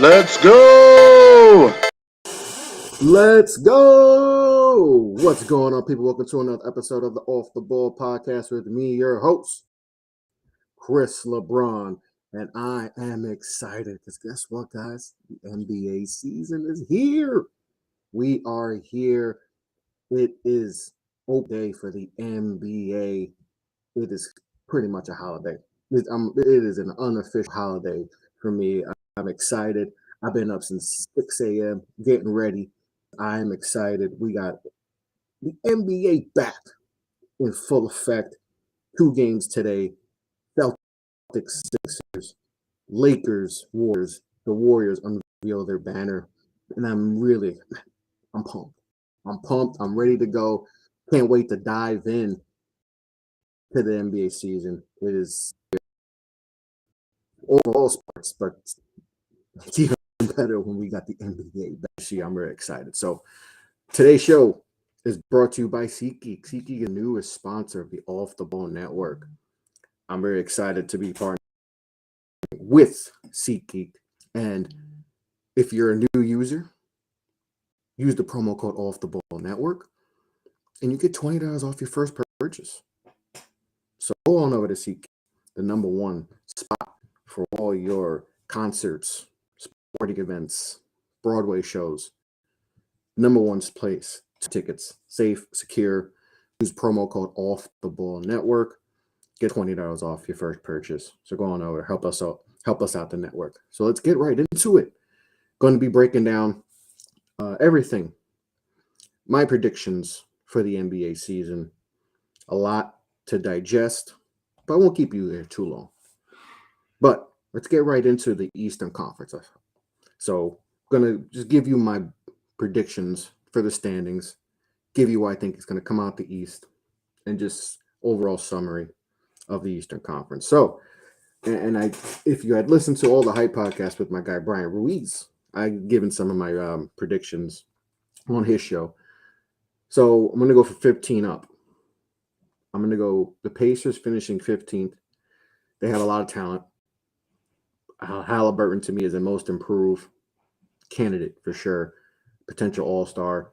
Let's go! Let's go! What's going on, people? Welcome to another episode of the Off the Ball podcast with me, your host, Chris LeBron. And I am excited because guess what, guys? The NBA season is here. We are here. It is open day for the NBA. It is pretty much a holiday. It is an unofficial holiday for me. I'm excited. I've been up since 6 a.m. getting ready. I'm excited. We got the NBA back in full effect. 2 games today. Celtics, Sixers, Lakers, Warriors. The Warriors unveil their banner. And I'm pumped. I'm pumped. I'm ready to go. Can't wait to dive in to the NBA season. It is all sports, but it's even better when we got the NBA back. I'm very excited. So today's show is brought to you by SeatGeek. SeatGeek is the newest sponsor of the Off the Ball Network. I'm very excited to be partnered with SeatGeek. And if you're a new user, use the promo code Off the Ball Network, and you get $20 off your first purchase. So go on over to SeatGeek, the number one spot for all your concerts, sporting events, Broadway shows. Number one place. Tickets, safe, secure. Use promo code Off the Ball Network. Get $20 off your first purchase. So go on over, help us out the network. So let's get right into it. Going to be breaking down everything. My predictions for the NBA season. A lot to digest, but I won't keep you there too long. But let's get right into the Eastern Conference. So I'm going to just give you my predictions for the standings, give you what I think is going to come out the East, and just overall summary of the Eastern Conference. So, if you had listened to all the hype podcasts with my guy Brian Ruiz, I've given some of my predictions on his show. So I'm going to go for 15 up. I'm going to go the Pacers finishing 15th. They have a lot of talent. Halliburton to me is the most improved candidate for sure. Potential all-star.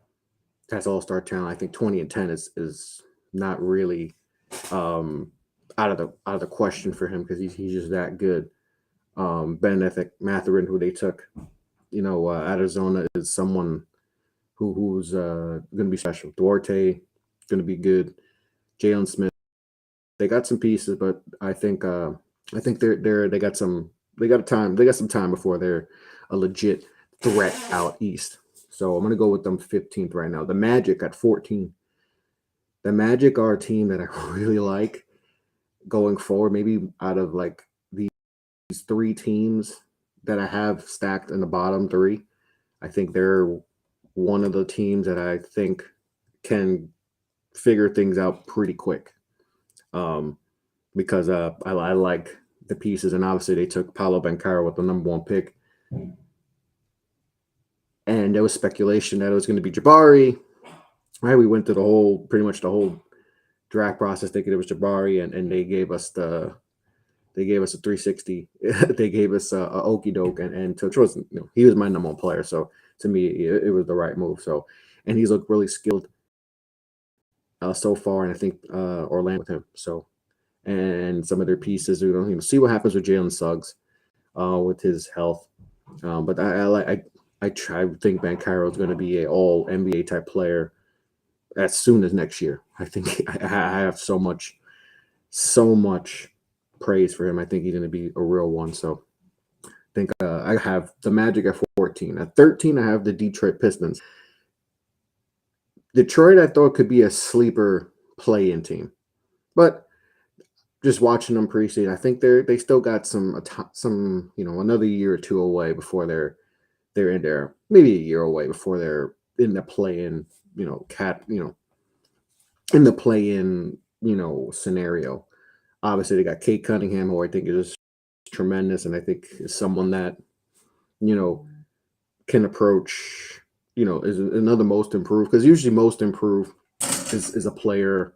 Has all-star talent. I think 20 and 10 is not really out of the question for him because he's just that good. Ben Mathurin, who they took, Arizona, is someone who's going to be special. Duarte going to be good. Jalen Smith, they got some pieces, but I think they got some time before they're a legit threat out east. So I'm going to go with them 15th right now. The Magic at 14. The Magic are a team that I really like going forward. Maybe out of like these 3 teams that I have stacked in the bottom 3, I think they're one of the teams that I think can figure things out pretty quick. Because I like the pieces, and obviously they took Paolo Banchero with the number 1 pick. And there was speculation that it was going to be Jabari. Right, we went through pretty much the whole draft process thinking it was Jabari, and they gave us a 360. They gave us a okey doke, and which was, he was my number 1 player. So to me, it was the right move. So, and he's looked really skilled so far, and I think Orlando with him. So, and some of their pieces, see what happens with Jalen Suggs with his health. But I think Banchero is going to be a all NBA type player as soon as next year. I think I have so much praise for him. I think he's going to be a real one. So I think I have the Magic at 14. At 13, I have the Detroit Pistons. Detroit, I thought, could be a sleeper play-in team, but just watching them preseason, I think they still got some another year or 2 away before they're in there, maybe a year away before they're in the play-in, in the play-in, scenario. Obviously, they got Kate Cunningham, who I think is tremendous, and I think is someone that, can approach, is another most improved, because usually most improved is a player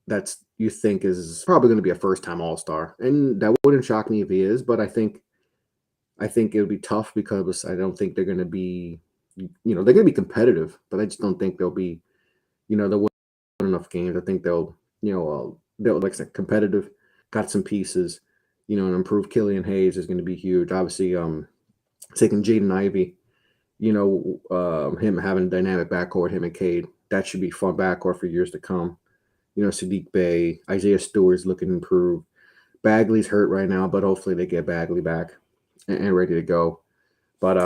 that's you think is probably going to be a first-time All-Star, and that wouldn't shock me if he is, but I think I think it'll be tough because I don't think they're going to be, they're going to be competitive, but I just don't think they'll be, they'll win enough games. I think they'll like I said, competitive, got some pieces, and improved Killian Hayes is going to be huge. Obviously, taking Jaden Ivey, him having a dynamic backcourt, him and Cade, that should be fun backcourt for years to come. Sadiq Bey, Isaiah Stewart's looking improved. Bagley's hurt right now, but hopefully they get Bagley back and ready to go. But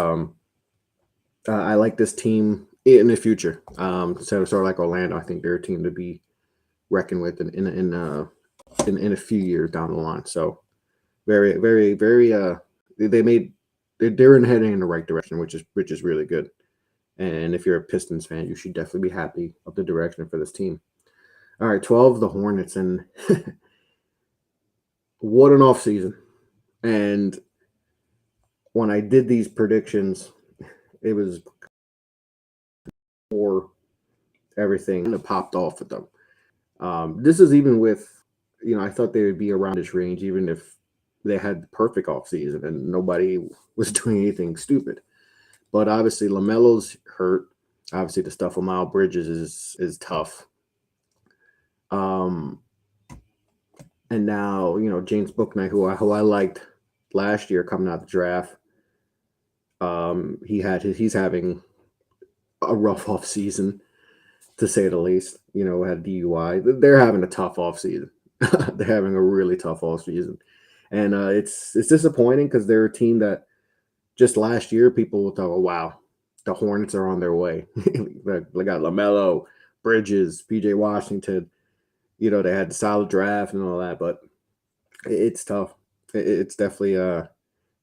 I like this team in the future. Sort of like Orlando, I think they're a team to be reckoned with in a few years down the line. So very, very, very. They're heading in the right direction, which is really good. And if you're a Pistons fan, you should definitely be happy of the direction for this team. All right, 12, the Hornets, and what an off season. And when I did these predictions, it was for everything that popped off with them. This is even with, I thought they would be around this range, even if they had the perfect offseason and nobody was doing anything stupid. But obviously, LaMelo's hurt. Obviously, the stuff with Miles Bridges is tough. And now, James Bouknight, who I liked last year coming out of the draft, he's having a rough off season, to say the least. Had DUI. They're having a tough off season. They're having a really tough off season, and it's disappointing because they're a team that just last year people will thought, oh, wow, the Hornets are on their way. They got LaMelo, Bridges, PJ Washington. They had the solid draft and all that, but it's tough. It's definitely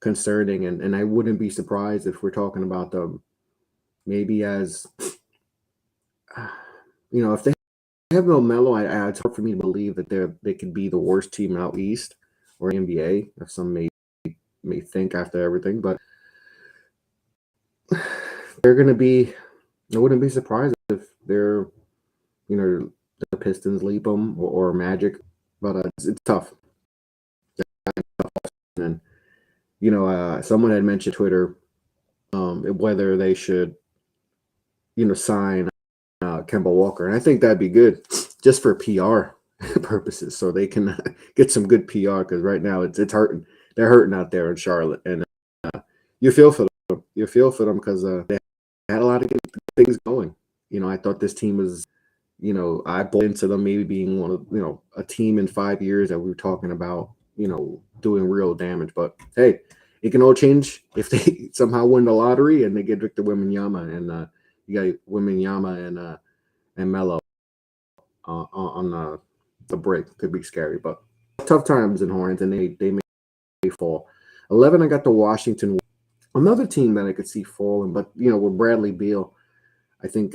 concerning, and I wouldn't be surprised if we're talking about them maybe as if they have LaMelo, it's hard for me to believe that they could be the worst team out east or NBA, if some may think after everything, but they're going to be. I wouldn't be surprised if they're, the Pistons leap them or Magic, but it's tough. And someone had mentioned Twitter whether they should, sign Kemba Walker, and I think that'd be good just for PR purposes, so they can get some good PR because right now it's hurting. They're hurting out there in Charlotte, and you feel for them. You feel for them because they had a lot of good things going. I thought this team was, I bought into them maybe being one of, a team in 5 years that we were talking about, doing real damage. But hey, it can all change if they somehow win the lottery and they get Victor Wembanyama, and you got Wembanyama and Melo on the break. Could be scary, but tough times in Hornets, and they may fall. 11, I got the Washington. Another team that I could see falling, but with Bradley Beal, I think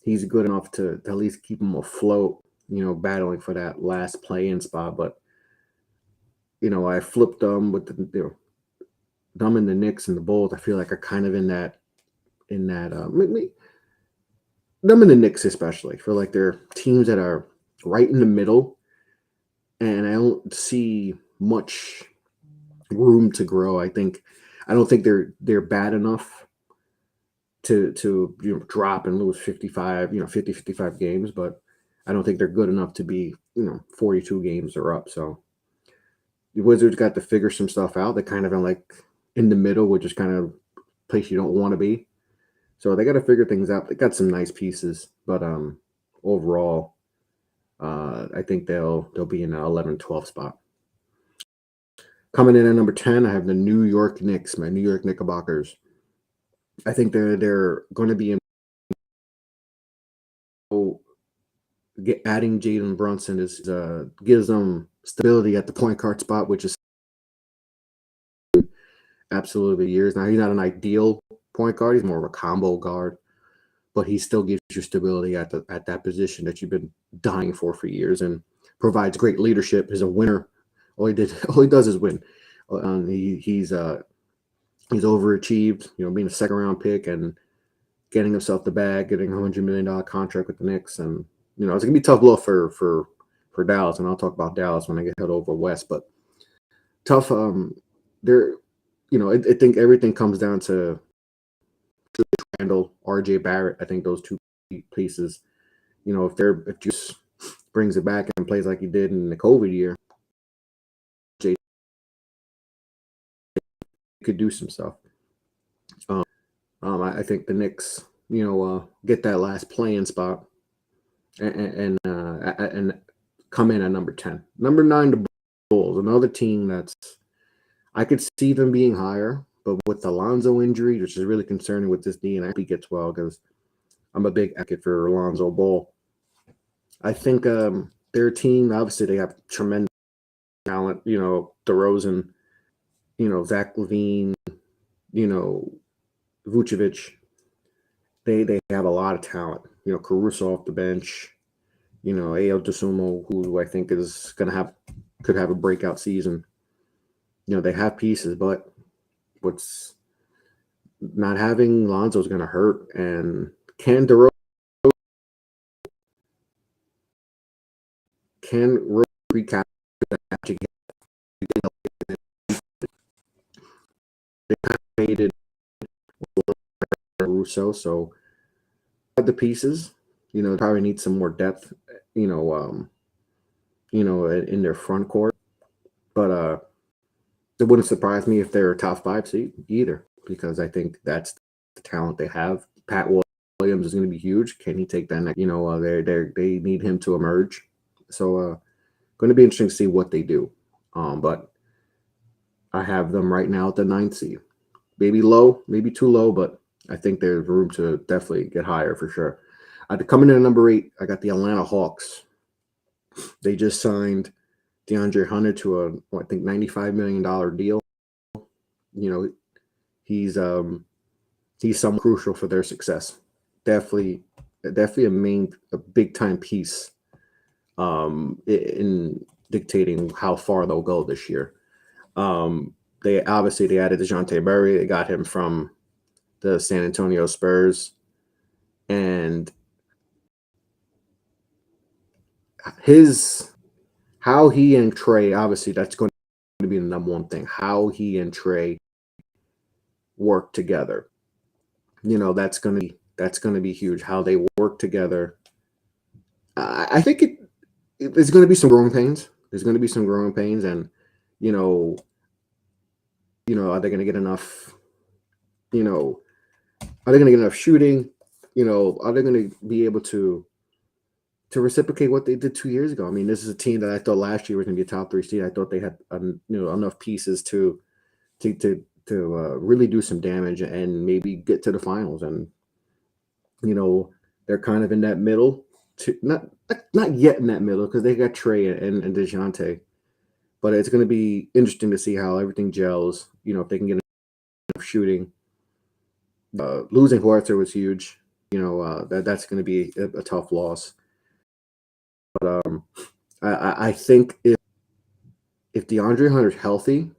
he's good enough to at least keep them afloat, battling for that last play-in spot. But, I flipped them with them and the Knicks and the Bulls. I feel like are kind of in that them and the Knicks especially. I feel like they're teams that are right in the middle, and I don't see much room to grow. I don't think they're bad enough to drop and lose 55, 50, 55 games, but I don't think they're good enough to be, 42 games or up. So the Wizards got to figure some stuff out. They're kind of in the middle, which is kind of a place you don't want to be. So they got to figure things out. They got some nice pieces, but overall, I think they'll be in an 11-12 spot. Coming in at number 10, I have the New York Knicks, my New York Knickerbockers. I think they're going to be in. Adding Jalen Brunson gives them stability at the point guard spot, which is absolutely years. Now, he's not an ideal point guard. He's more of a combo guard, but he still gives you stability at that position that you've been dying for years, and provides great leadership. He's a winner. All he does is win. He's overachieved, being a second-round pick and getting himself the bag, getting a $100 million contract with the Knicks, and it's gonna be a tough blow for Dallas, and I'll talk about Dallas when I get head over west. But tough. I think everything comes down to Randall, RJ Barrett. I think those two pieces, if Juice brings it back and plays like he did in the COVID year, Jay could do some stuff. I think the Knicks, get that last playing spot and come in at number 10. Number 9, the Bulls, another team I could see them being higher, but with the Alonzo injury, which is really concerning with this knee, and I hope he gets well because I'm a big advocate for Alonzo Ball. I think their team, obviously, they have tremendous talent. DeRozan, Zach LaVine, Vucevic. They have a lot of talent. Caruso off the bench. Ayo Dosunmu, who I think could have a breakout season. They have pieces, but what's not having Lonzo is going to hurt. And can recap that match again? They kind of hated Russo, so the pieces, probably need some more depth, in their front court. But it wouldn't surprise me if they're a top 5 seed either, because I think that's the talent they have. Pat Williams is going to be huge. Can he take that next? They need him to emerge. So going to be interesting to see what they do. But I have them right now at the 9th seed. Maybe low, maybe too low, but I think there's room to definitely get higher for sure. Coming in at number 8, I got the Atlanta Hawks. They just signed DeAndre Hunter to I think $95 million deal. He's somewhat crucial for their success. Definitely a big time piece in dictating how far they'll go this year. They added DeJounte Murray. They got him from the San Antonio Spurs, and how he and Trey, obviously that's going to be the number one thing. How he and Trey work together. That's going to be huge. How they work together. I think there's going to be some growing pains. There's going to be some growing pains, and are they going to get enough? Are they going to get enough shooting? Are they going to be able to reciprocate what they did 2 years ago? I mean, this is a team that I thought last year was going to be a top 3 seed. I thought they had enough pieces to really do some damage and maybe get to the finals. And they're kind of in that middle, not yet in that middle because they got Trey and DeJounte. But it's going to be interesting to see how everything gels. If they can get enough shooting. Losing Horter was huge. That's going to be a tough loss. But I think if DeAndre Hunter's healthy,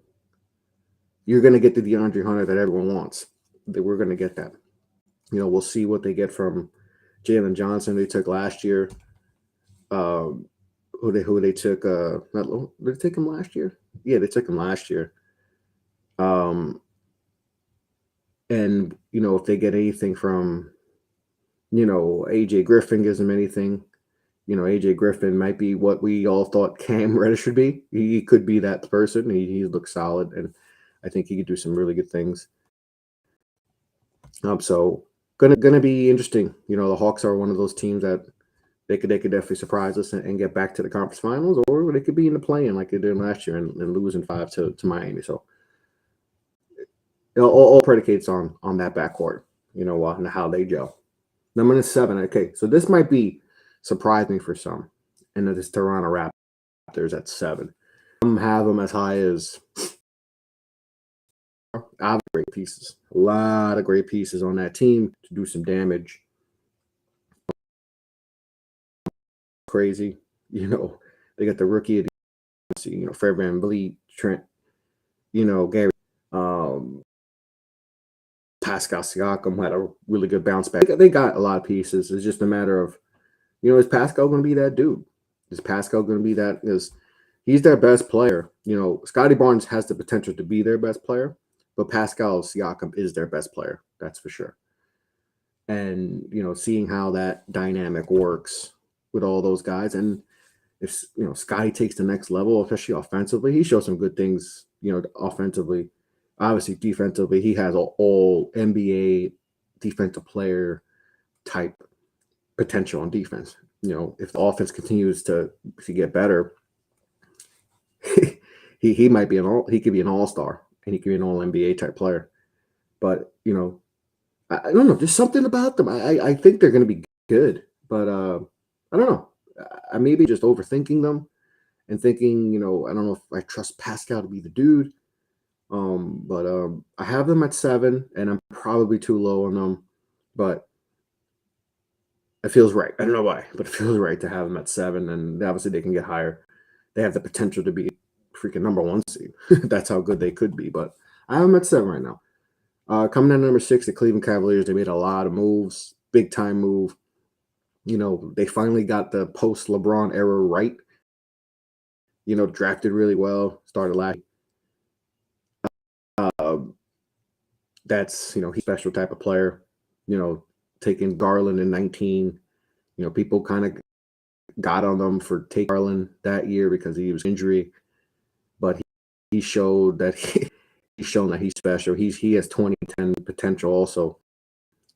you're going to get the DeAndre Hunter that everyone wants. We're going to get that. We'll see what they get from Jalen Johnson. They took last year. Who they took? Did they take him last year? Yeah, they took him last year. And if they get anything from, AJ Griffin gives them anything. AJ Griffin might be what we all thought Cam Reddish should be. He could be that person. He looks solid, and I think he could do some really good things. So gonna be interesting. The Hawks are one of those teams that they could definitely surprise us and get back to the conference finals, or they could be in the play-in like they did last year and lose in 5 to Miami. So all predicates on that backcourt, and how they gel. Number 7. Okay, so this might be surprising for some, and that is Toronto Raptors at 7. Some have them as high as great pieces. A lot of great pieces on that team to do some damage. Crazy, they got the rookie of the year, Fred VanVleet, Trent, Gary, Pascal Siakam had a really good bounce back. They got a lot of pieces. It's just a matter of, is Pascal going to be that dude? Is Pascal going to be that? He's their best player. Scottie Barnes has the potential to be their best player, but Pascal Siakam is their best player. That's for sure. And, seeing how that dynamic works with all those guys. And if, Scotty takes the next level, especially offensively, he shows some good things, offensively. Obviously, defensively, he has all NBA defensive player type potential on defense. If the offense continues to get better, he might be he could be an all-star and he could be an all NBA type player. But, I don't know, just something about them. I think they're going to be good, but I don't know. I may be just overthinking them and thinking, I don't know if I trust Pascal to be the dude. But I have them at 7, and I'm probably too low on them, but it feels right. I don't know why, but it feels right to have them at 7, and obviously they can get higher. They have the potential to be freaking number 1 seed. That's how good they could be, but I have them at 7 right now. Coming in at number 6, the Cleveland Cavaliers. They made a lot of moves, big time move. They finally got the post LeBron era right. Drafted really well, started last. That's, he's a special type of player. Taking Garland in 19. People kind of got on them for taking Garland that year because he was injury, but he showed that he's shown that he's special. He has 2010 potential also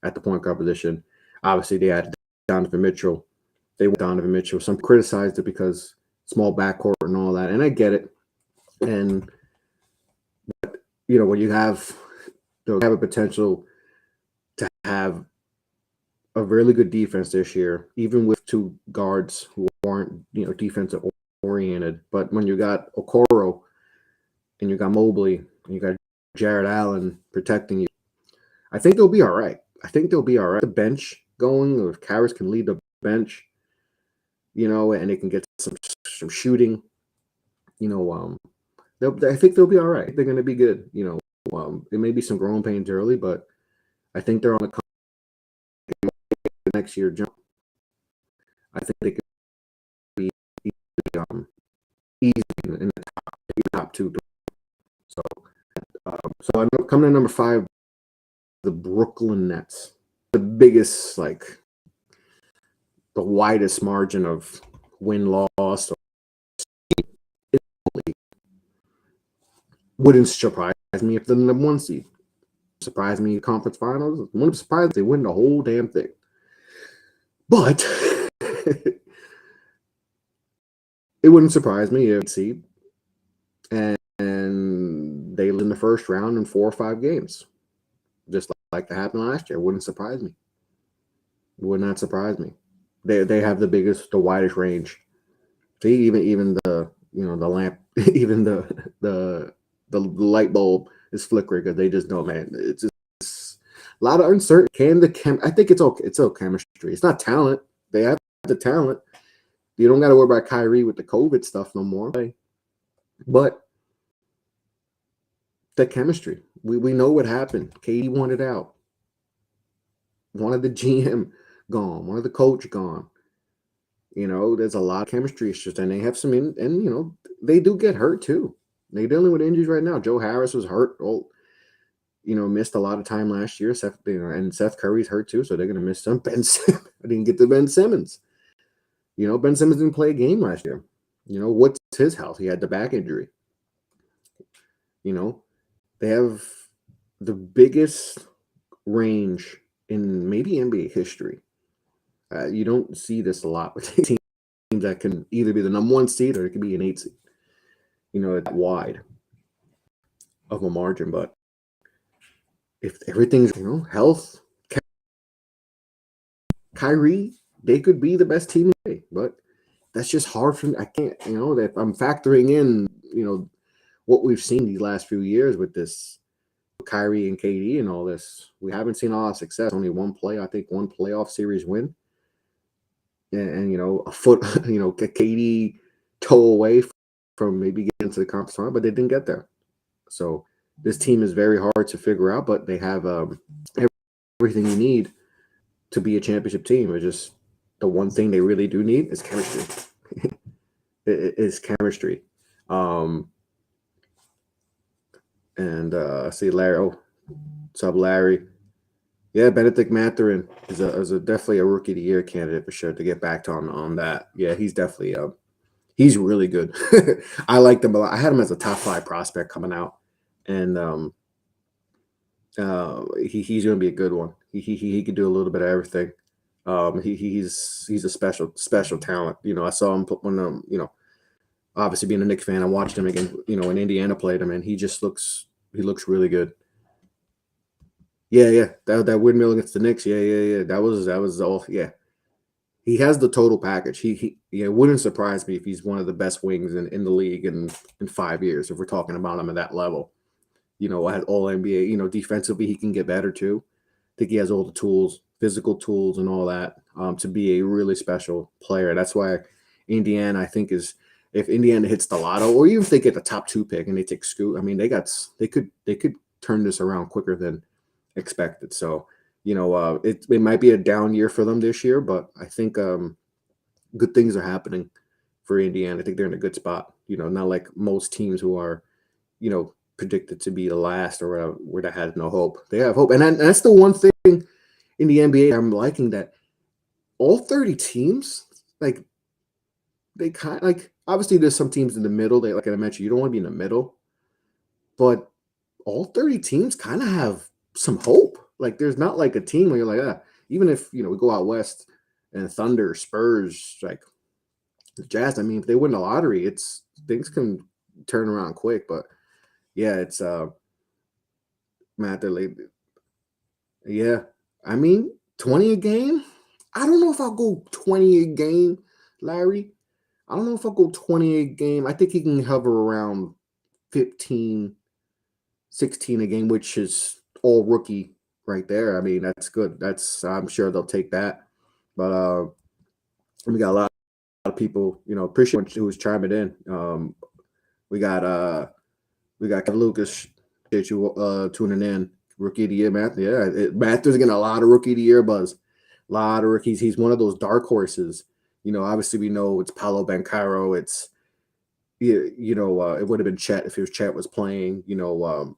at the point guard position. Obviously, they had Donovan Mitchell. They went Donovan Mitchell. Some criticized it because small backcourt and all that, and I get it. And but when you have a potential to have a really good defense this year, even with 2 guards who aren't defensive oriented. But when you got Okoro and you got Mobley and you got Jared Allen protecting you, I think they'll be all right. The bench going, if Karras can lead the bench, and they can get some shooting, I think they'll be all right. They're going to be good. There may be some growing pains early, but I think they're on the next year jump. I think they could be easy in the top 2. So I'm coming in number 5, the Brooklyn Nets. The biggest, the widest margin of win-loss. Wouldn't surprise me if they're the number 1 seed. Surprise me in conference finals. Wouldn't surprise if they win the whole damn thing. But it wouldn't surprise me if seed and they lose in the first round in 4 or 5 games, just like that happened last year. It wouldn't surprise me. It would not surprise me. They have the widest range. See, even the the lamp, even the light bulb is flickering because they just know, man. It's just a lot of uncertainty. I think it's okay. It's all chemistry. It's not talent. They have the talent. You don't got to worry about Kyrie with the COVID stuff no more. But the chemistry. We know what happened. KD wanted out. One of the GM gone. One of the coach gone. There's a lot of chemistry issues, and they have some and they do get hurt too. They're dealing with injuries right now. Joe Harris was hurt. Missed a lot of time last year. And Seth Curry's hurt too, so they're gonna miss some. I didn't get to Ben Simmons. Ben Simmons didn't play a game last year. What's his health? He had the back injury. They have the biggest range in maybe NBA history. You don't see this a lot with teams that can either be the number 1 seed or it could be an 8 seed. That wide of a margin. But if everything's, health, Kyrie, they could be the best team today. But that's just hard for me. I can't, that I'm factoring in, what we've seen these last few years with this Kyrie and KD and all this. We haven't seen a lot of success. Only one playoff series win. And a foot, KD toe away from maybe getting to the conference final, but they didn't get there. So this team is very hard to figure out, but they have everything you need to be a championship team. It's just the one thing they really do need is chemistry. It is chemistry. And I see Larry. Oh, what's up, Larry? Yeah, Benedict Mathurin is definitely a rookie of the year candidate for sure. To get back to on that, yeah, he's definitely he's really good. I liked him a lot. I had him as a top 5 prospect coming out, and he's going to be a good one. He could do a little bit of everything. He's a special talent. I saw him put when obviously being a Knicks fan, I watched him again. When Indiana played him, and he looks really good. Yeah. That windmill against the Knicks. Yeah. That was all. Yeah, he has the total package. It wouldn't surprise me if he's one of the best wings in the league in 5 years. If we're talking about him at that level, at all NBA. Defensively he can get better too. I think he has all the tools, physical tools, and all that to be a really special player. That's why Indiana, I think, is if Indiana hits the lotto, or even if they get the top 2 pick and they take Scoot. I mean, they could turn this around quicker than expected. So, it might be a down year for them this year, but I think good things are happening for Indiana. I think they're in a good spot. Not like most teams who are, predicted to be the last or where they had no hope. They have hope, and that's the one thing in the NBA I'm liking, that all 30 teams, like, they kind of, like, obviously there's some teams in the middle. They, like I mentioned, you don't want to be in the middle, but all 30 teams kind of have some hope. Like, there's not like a team where you're like, even if we go out west and Thunder, Spurs, like the Jazz. I mean, if they win the lottery, things can turn around quick. But yeah, it's Matt Delay. Yeah, I mean, 20 a game. I don't know if I'll go 20 a game, Larry. I don't know if I'll go 20 a game. I think he can hover around 15, 16 a game, which is all rookie right there. I mean, that's good. I'm sure they'll take that. But we got a lot of people, appreciate who was chiming in. We got Kevin Lucas, appreciate you tuning in. Rookie of the year, Matt. Yeah, Matthew's getting a lot of rookie of the year buzz. A lot of rookies. He's one of those dark horses. Obviously we know it's Paolo Banchero. It's it would have been Chet if Chet was playing. Jabari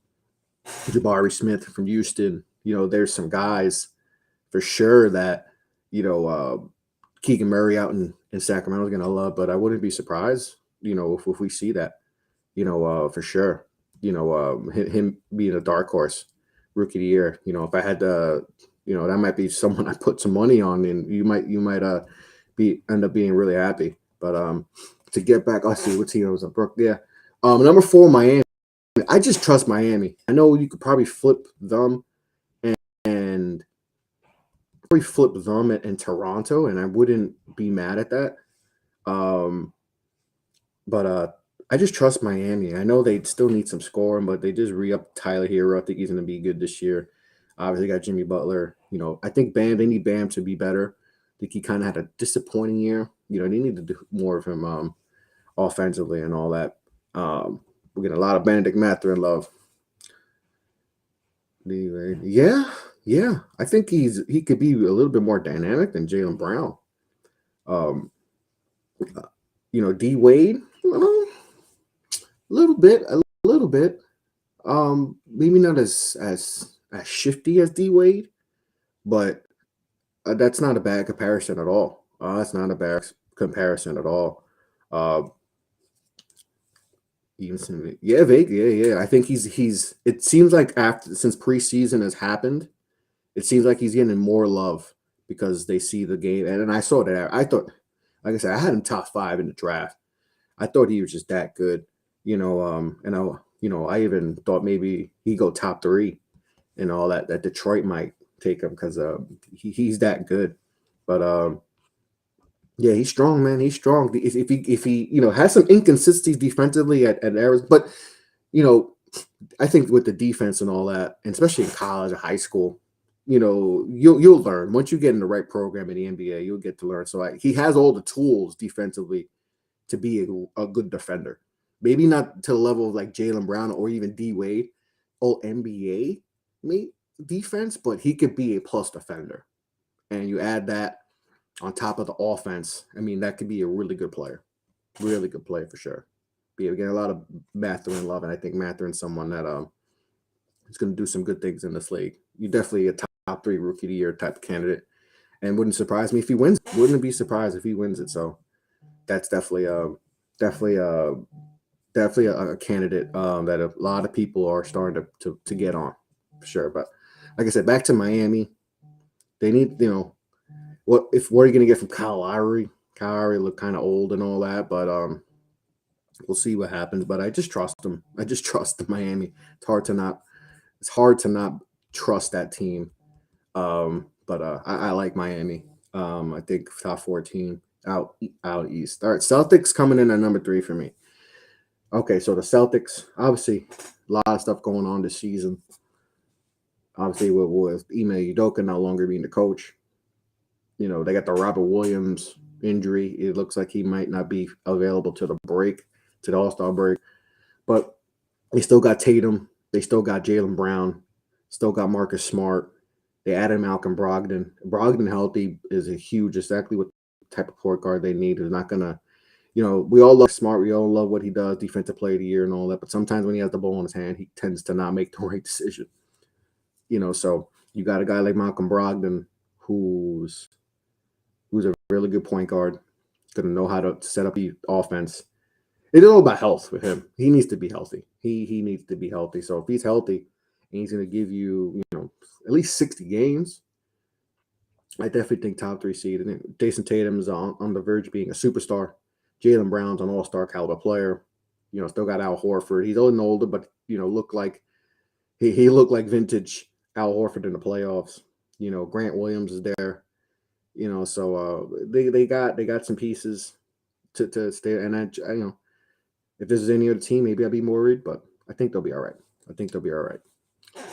Smith from Houston. There's some guys for sure that Keegan Murray out in Sacramento is going to love, but I wouldn't be surprised, if we see that, for sure, him being a dark horse, rookie of the year. If I had to, that might be someone I put some money on, and you might end up being really happy. But to get back, let's see what team was up. Brooke, yeah, number 4, Miami. I just trust Miami. I know you could probably flip them and probably flip them in Toronto, and I wouldn't be mad at that. But I just trust Miami. I know they still need some scoring, but they just re-upped Tyler Hero. I think he's going to be good this year. Obviously, got Jimmy Butler. I think Bam. They need Bam to be better. I think he kind of had a disappointing year. They need to do more of him offensively and all that. We're getting a lot of Benedict Mathurin love. Yeah. I think he could be a little bit more dynamic than Jaylen Brown. D Wade, a little bit. Maybe not as shifty as D Wade, but that's not a bad comparison at all. That's not a bad comparison at all. Vegas, yeah. I think he's. It seems like since preseason has happened, it seems like he's getting more love because they see the game. And I saw that. I thought, like I said, I had him top 5 in the draft. I thought he was just that good, and I even thought maybe he'd go top 3 and all that. That Detroit might take him because he's that good. But yeah, he's strong, man. He's strong. If he has some inconsistencies defensively at Arizona, but I think with the defense and all that, and especially in college or high school, you'll learn once you get in the right program in the NBA. You'll get to learn. So he has all the tools defensively to be a good defender. Maybe not to the level of like Jaylen Brown or even D Wade, all NBA defense, but he could be a plus defender. And you add that on top of the offense, I mean, that could be a really good player. Really good player for sure. But yeah, we get a lot of Mathurin love, and I think Mathurin's someone that He's going to do some good things in this league. You're definitely a top 3 rookie of the year type of candidate, and wouldn't surprise me if he wins. Wouldn't be surprised if he wins it. So that's definitely a definitely a candidate that a lot of people are starting to get on for sure. But like I said, back to Miami, they need what are you going to get from Kyle Lowry? Kyle Lowry looked kind of old and all that, but we'll see what happens. But I just trust them. I just trust the Miami. It's hard to not trust that team. But I like Miami. I think top 14 out east. All right, Celtics coming in at number 3 for me. Okay, so the Celtics, obviously, a lot of stuff going on this season. Obviously, with Ime Udoka no longer being the coach, they got the Robert Williams injury. It looks like he might not be available to the All-Star break. But they still got Tatum. They still got Jaylen Brown. Still got Marcus Smart. They added Malcolm Brogdon. Brogdon healthy is exactly what type of point guard they need. They're not going to, we all love Smart. We all love what he does, defensive player of the year and all that. But sometimes when he has the ball in his hand, he tends to not make the right decision. So you got a guy like Malcolm Brogdon who's a really good point guard, going to know how to set up the offense. It's all about health with him. He needs to be healthy. He needs to be healthy. So if he's healthy and he's going to give you, at least 60 games, I definitely think top 3 seed. And Jason Tatum is on the verge of being a superstar. Jaylen Brown's an all-star caliber player. Still got Al Horford. He's a little older, but looked like he looked like vintage Al Horford in the playoffs. Grant Williams is there. So they got some pieces to stay. And I if this is any other team, maybe I'd be more worried, but I think they'll be all right.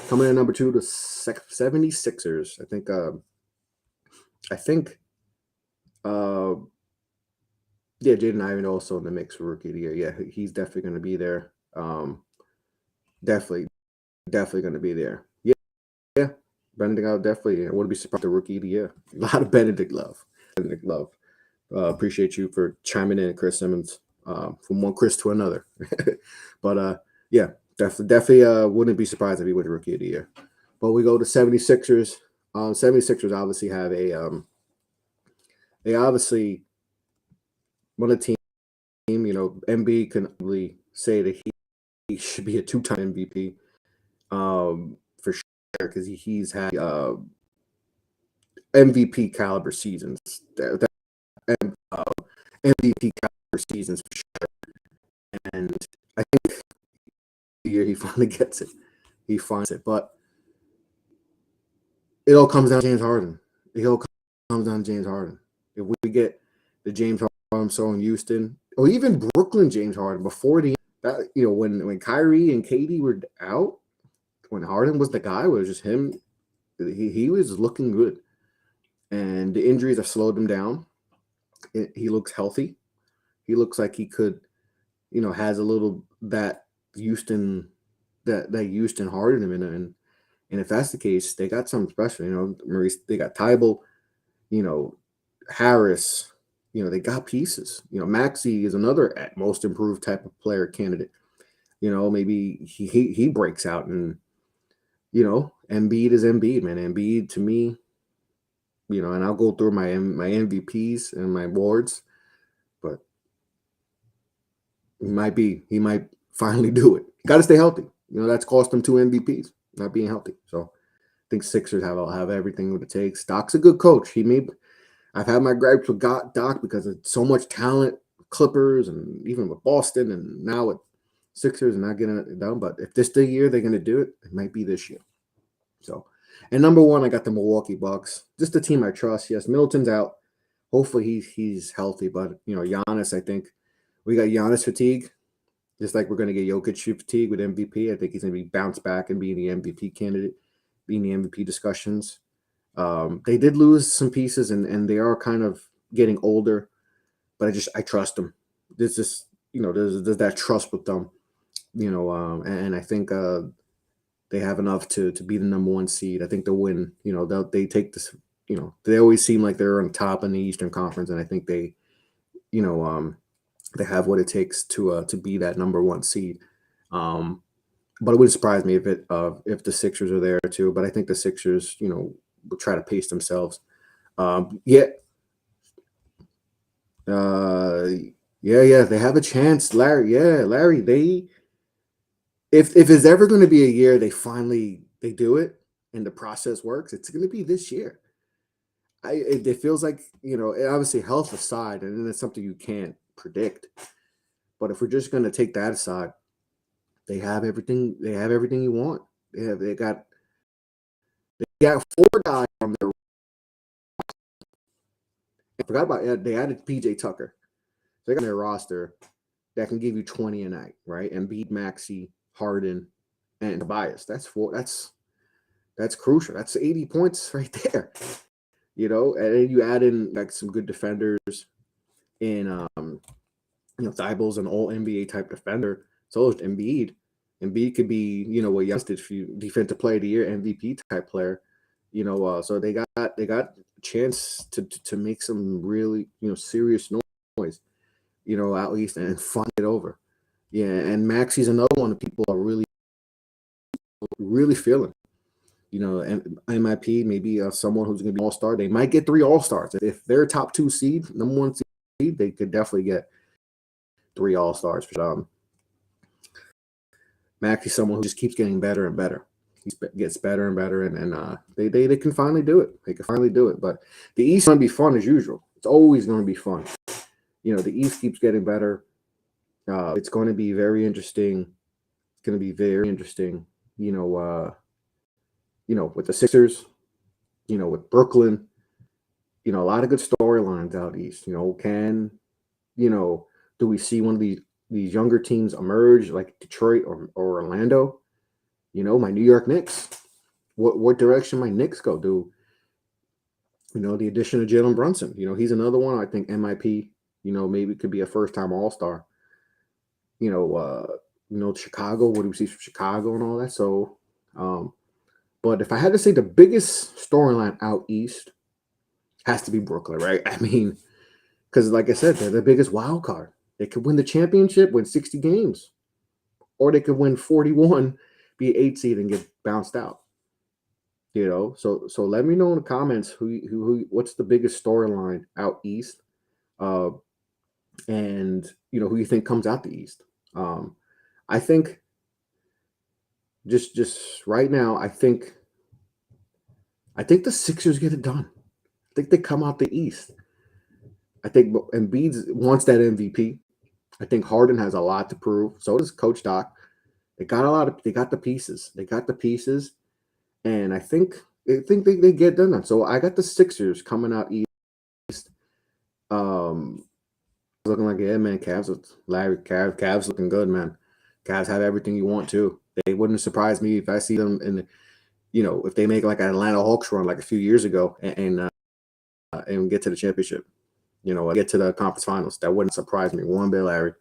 Coming in number 2, the 76ers. Jaden Ivey also in the mix for rookie of the year. Yeah, he's definitely going to be there. Definitely going to be there. Yeah. Benedict Love, definitely. I wouldn't be surprised the rookie of the year. A lot of Benedict Love. Appreciate you for chiming in, Chris Simmons. From one Chris to another. But yeah, definitely wouldn't be surprised if he were the rookie of the year. But we go to 76ers. 76ers obviously have they obviously won a team. Embiid can really say that he should be a 2-time MVP for sure, because he's had MVP caliber seasons. MVP caliber seasons for sure. And I think the year he finally gets it. He finds it. But it all comes down to James Harden. If we get the James Harden so in Houston, or even Brooklyn James Harden before when Kyrie and KD were out, when Harden was the guy, it was just him. He was looking good. And the injuries have slowed him down. He looks healthy. He looks like he could, has a little that Houston Harden in him. And if that's the case, they got something special. Maurice, they got Tybalt, Harris, they got pieces. Maxey is another most improved type of player candidate. Maybe he breaks out, and Embiid is Embiid, man. Embiid to me, and I'll go through my MVPs and my awards, but he might finally do it. Got to stay healthy. That's cost him 2 MVPs, not being healthy. So I think Sixers have everything what it takes. Doc's a good coach. I've had my gripes with Doc because of so much talent, Clippers, and even with Boston, and now with Sixers and not getting it done. But if this the year they're going to do it, it might be this year. So, and number 1, I got the Milwaukee Bucks. Just the team I trust. Yes, Middleton's out. Hopefully he's healthy. But, Giannis, I think we got Giannis fatigue. Just like we're going to get Jokic fatigue with MVP. I think he's going to be bounced back and being the MVP candidate, being the MVP discussions. They did lose some pieces, and they are kind of getting older, but I trust them. There's just, there's that trust with them, and I think they have enough to be the number 1 seed. I think they'll win. They take this, they always seem like they're on top in the Eastern Conference, and I think they have what it takes to be that number 1 seed. But it wouldn't surprise me if the Sixers are there too. But I think the Sixers, will try to pace themselves. Yeah, uh, yeah, they have a chance, Larry. Yeah, Larry. If it's ever going to be a year they do it and the process works, it's going to be this year. It feels like obviously health aside, and it's something you can't predict. But if we're just going to take that aside, they have everything. They have everything you want. They got four guys on their. I forgot about it. They added PJ Tucker. They got on their roster that can give you 20 a night, right? And beat Maxey, Harden, and Tobias. That's four. That's crucial. That's 80 points right there. And then you add in like some good defenders in Thybulle's an all NBA type defender. So is Embiid. Embiid could be, what Giannis did for you, defensive player of the year, MVP type player. So they got a chance to make some really, serious noise, at least, and fund it over. Yeah, and Maxey's another one that people are really, really feeling. MIP, maybe someone who's going to be all-star. They might get 3 all-stars. If they're top 2 seed, number 1 seed, they could definitely get 3 all-stars. Maxey's someone who just keeps getting better and better. He gets better and better, and they can finally do it. They can finally do it. But the East is going to be fun as usual. It's always going to be fun. The East keeps getting better. It's going to be very interesting. It's going to be very interesting. With the Sixers, with Brooklyn, a lot of good storylines out east. Do we see one of these younger teams emerge like Detroit or Orlando? My New York Knicks. What direction my Knicks go? Do the addition of Jalen Brunson? He's another one. I think MIP. Maybe could be a first-time All-Star. Chicago. What do we see from Chicago and all that? So, but if I had to say the biggest storyline out east has to be Brooklyn, right? I mean, because like I said, they're the biggest wild card. They could win the championship, win 60 games, or they could win 41, be 8 seed, and get bounced out. So let me know in the comments who what's the biggest storyline out east, and who you think comes out the east. I think just right now, I think the Sixers get it done. I think they come out the East. I think Embiid wants that MVP. I think Harden has a lot to prove. So does Coach Doc. They got the pieces. They got the pieces, and I think they get done. So I got the Sixers coming out East. Looking like man. Cavs looking good, man. Cavs have everything you want to. They wouldn't surprise me if I see them in the, if they make like an Atlanta Hawks run like a few years ago and get to the championship, get to the conference finals. That wouldn't surprise me one bit, Larry.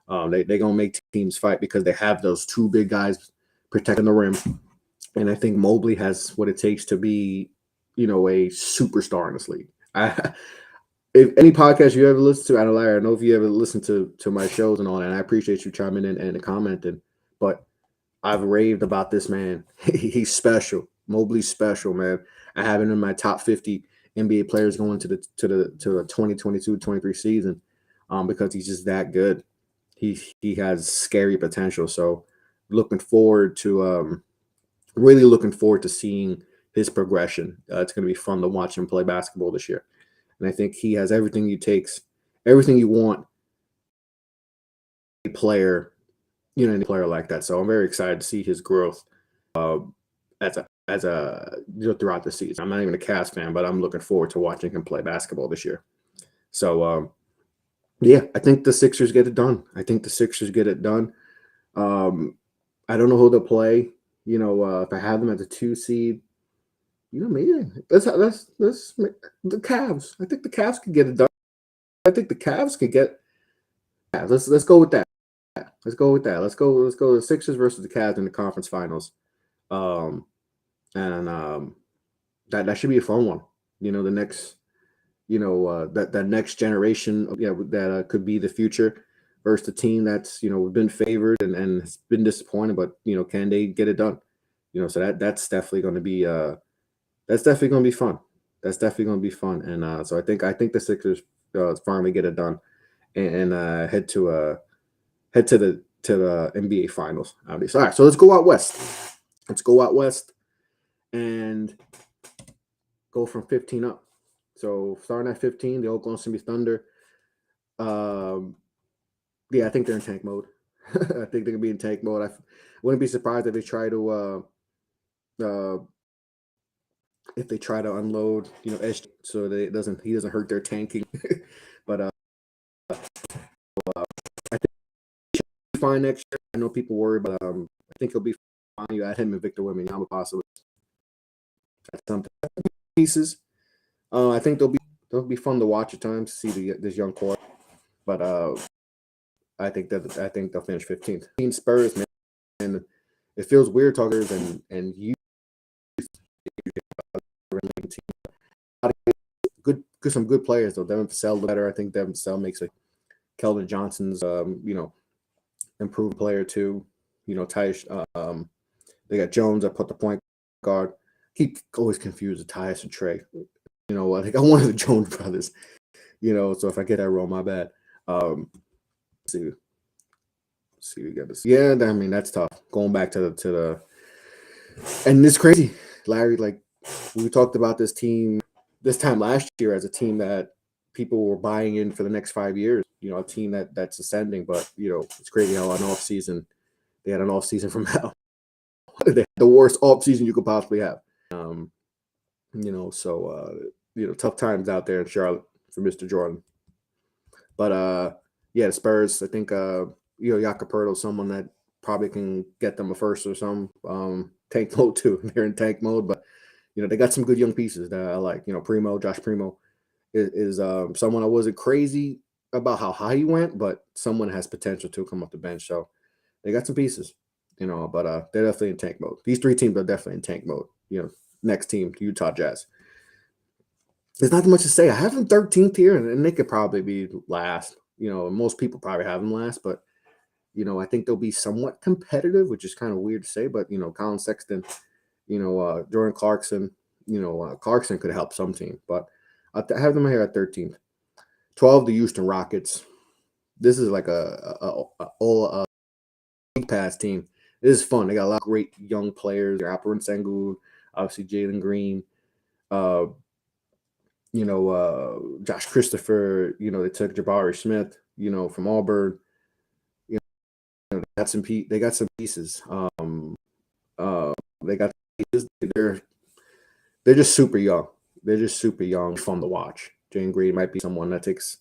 They're going to make teams fight because they have those 2 big guys protecting the rim. And I think Mobley has what it takes to be, a superstar in this league. If any podcast you ever listen to, I don't know if you ever listen to my shows and all that, and I appreciate you chiming in and commenting, but I've raved about this man. He's special. Mobley's special, man. I have him in my top 50 NBA players going to the 2022-23 season, because he's just that good. He has scary potential. So looking forward to really looking forward to seeing his progression. It's going to be fun to watch him play basketball this year. And I think he has everything everything you want a player, any player like that. So I'm very excited to see his growth as a throughout the season. I'm not even a Cavs fan, but I'm looking forward to watching him play basketball this year. So yeah, I think the Sixers get it done. I don't know who they'll play. If I have them at the 2 seed, maybe let's the Cavs. I think the Cavs could get it done. I think the Cavs could get. Yeah, let's go with that. Let's go with that. Let's go the Sixers versus the Cavs in the conference finals. And that should be a fun one. The next, that next generation, that could be the future. versus the team that's been favored and has been disappointed, but can they get it done? So that's definitely going to be fun. That's definitely going to be fun, and so I think the Sixers finally get it done and head to the NBA Finals. Obviously, all right. So let's go out west. Let's go out west and go from 15 up. So starting at 15, the Oklahoma City Thunder. Yeah, I think they're in tank mode. I think they're gonna be in tank mode. I wouldn't be surprised if they try to unload, Edge, so that he doesn't hurt their tanking. But I think he'll be fine next year. I know people worry, but I think he'll be fine. You add him and Victor Wembanyama possibly. That's something pieces. I think they'll be fun to watch at times. See this young core, but I think they'll finish 15th. Spurs, man, and it feels weird talking and you some good players though. Devin Vassell better. I think Devin Vassell makes Keldon Johnson's improved player too. Tyus. They got Jones. I put the point guard. He always confused with Tyus and Trey. I think I'm one of the Jones brothers. So if I get that wrong, my bad. See, we got this. Yeah, I mean that's tough. Going back to the, and it's crazy, Larry. Like we talked about this team this time last year as a team that people were buying in for the next 5 years. A team that's ascending. But it's crazy how they had an off season from hell. They had the worst off season you could possibly have. Tough times out there in Charlotte for Mr. Jordan. But yeah, the Spurs, I think Jakob Poeltl is someone that probably can get them a first or some tank mode too. They're in tank mode, but they got some good young pieces that I like. Josh Primo is someone I wasn't crazy about how high he went, but someone has potential to come off the bench. So they got some pieces, but they're definitely in tank mode. These three teams are definitely in tank mode. Next team, Utah Jazz. There's not much to say. I have them 13th here, and they could probably be last. Most people probably have them last, but I think they'll be somewhat competitive, which is kind of weird to say. But Colin Sexton, Jordan Clarkson, Clarkson could help some team, but I have them here at 13th. 12, the Houston Rockets. This is like a league pass team. This is fun. They got a lot of great young players. Alperen Sengun, obviously Jalen Green, Josh Christopher. They took Jabari Smith, from Auburn. They got some pieces. They got pieces. They're just super young. They're just super young, fun to watch. Jalen Green might be someone that takes,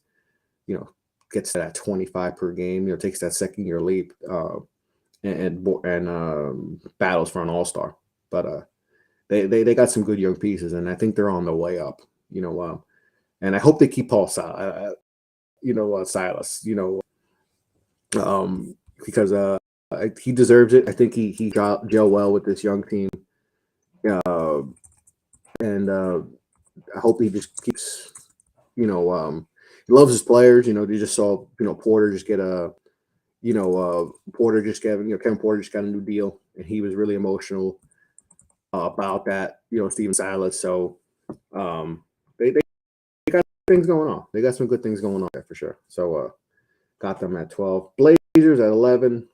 gets to that 25 per game. Takes that second year leap, and battles for an all-star. But they got some good young pieces, and I think they're on the way up. And I hope they keep Paul Silas. Because he deserves it. I think he got gel well with this young team, and I hope he just keeps. He loves his players. They just saw Porter just get Kevin Porter just got a new deal, and he was really emotional about that. Steven Silas. So they got things going on. They got some good things going on there for sure. So got them at 12. Blazers at 11.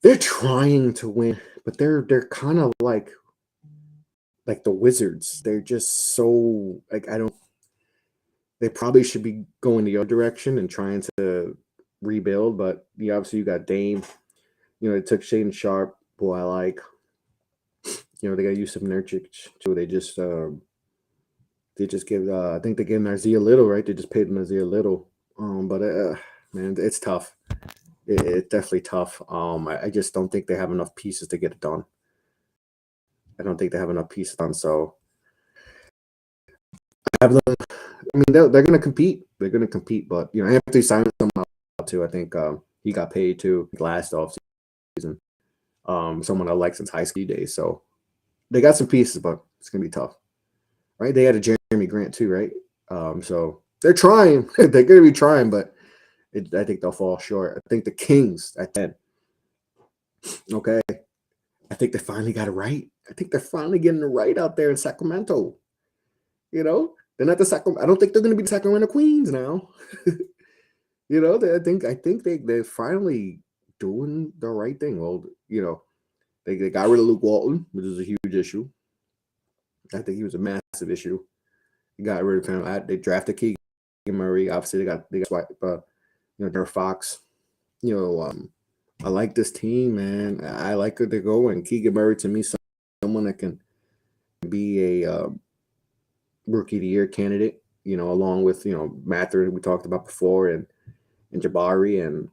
They're trying to win, but they're kind of like the Wizards. They're just so they probably should be going the other direction and trying to rebuild, but obviously you got Dame. They took Shaden Sharp, who I like. They got Yusuf Nurkic too. They just give I think they gave him Isaiah Little, right? They just paid him Isaiah Little. But man, it's tough. It's definitely tough. I just don't think they have enough pieces to get it done. I don't think they have enough pieces done. So I have them. I mean, they're going to compete. They're going to compete, but Anthony Simons someone too. I think he got paid too last offseason. Someone I like since high school days. So they got some pieces, but it's going to be tough, right? They had a Jeremy Grant too, right? So they're trying. They're going to be trying, but I think they'll fall short. I think the Kings at 10. Okay. I think they finally got it right. I think they're finally getting it right out there in Sacramento. They're not the Sacramento. I don't think they're going to be the Sacramento Queens now. I think they're finally doing the right thing. Well, they got rid of Luke Walton, which is a huge issue. I think he was a massive issue. They got rid of him. They drafted Keegan Murray. Obviously, they got swiped, Derek Fox. I like this team, man. I like where they're going. Keegan Murray, to me, someone that can be a rookie of the year candidate, along with, Mathers we talked about before and Jabari and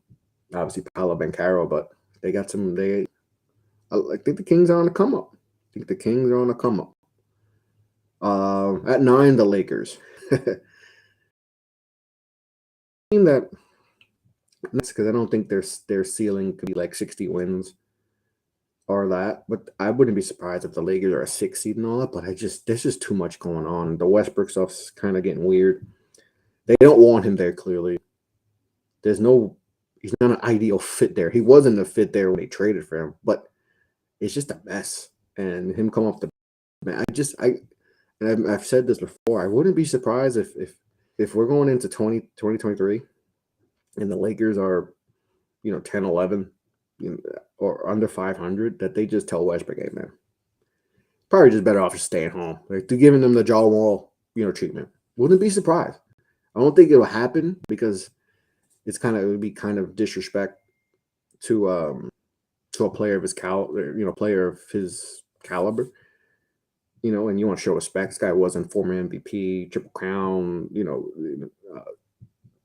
obviously Paolo Banchero, but they got I think the Kings are on the come up. At 9, the Lakers. Team that, because I don't think their ceiling could be like 60 wins or that, but I wouldn't be surprised if the Lakers are a 6 seed and all that. But there's just too much going on. The Westbrook stuff's kind of getting weird. They don't want him there. Clearly, he's not an ideal fit there. He wasn't a fit there when they traded for him, but it's just a mess. And him come off the man, I've said this before. I wouldn't be surprised if we're going into 2023 and the Lakers are 10-11 or under 500, that they just tell Westbrook, hey, man, probably just better off just staying home. Like, they're giving them the John Wall treatment. Wouldn't be surprised. I don't think it'll happen because it would be kind of disrespect to a player of his player of his caliber. And you want to show respect. This guy wasn't former MVP, triple crown,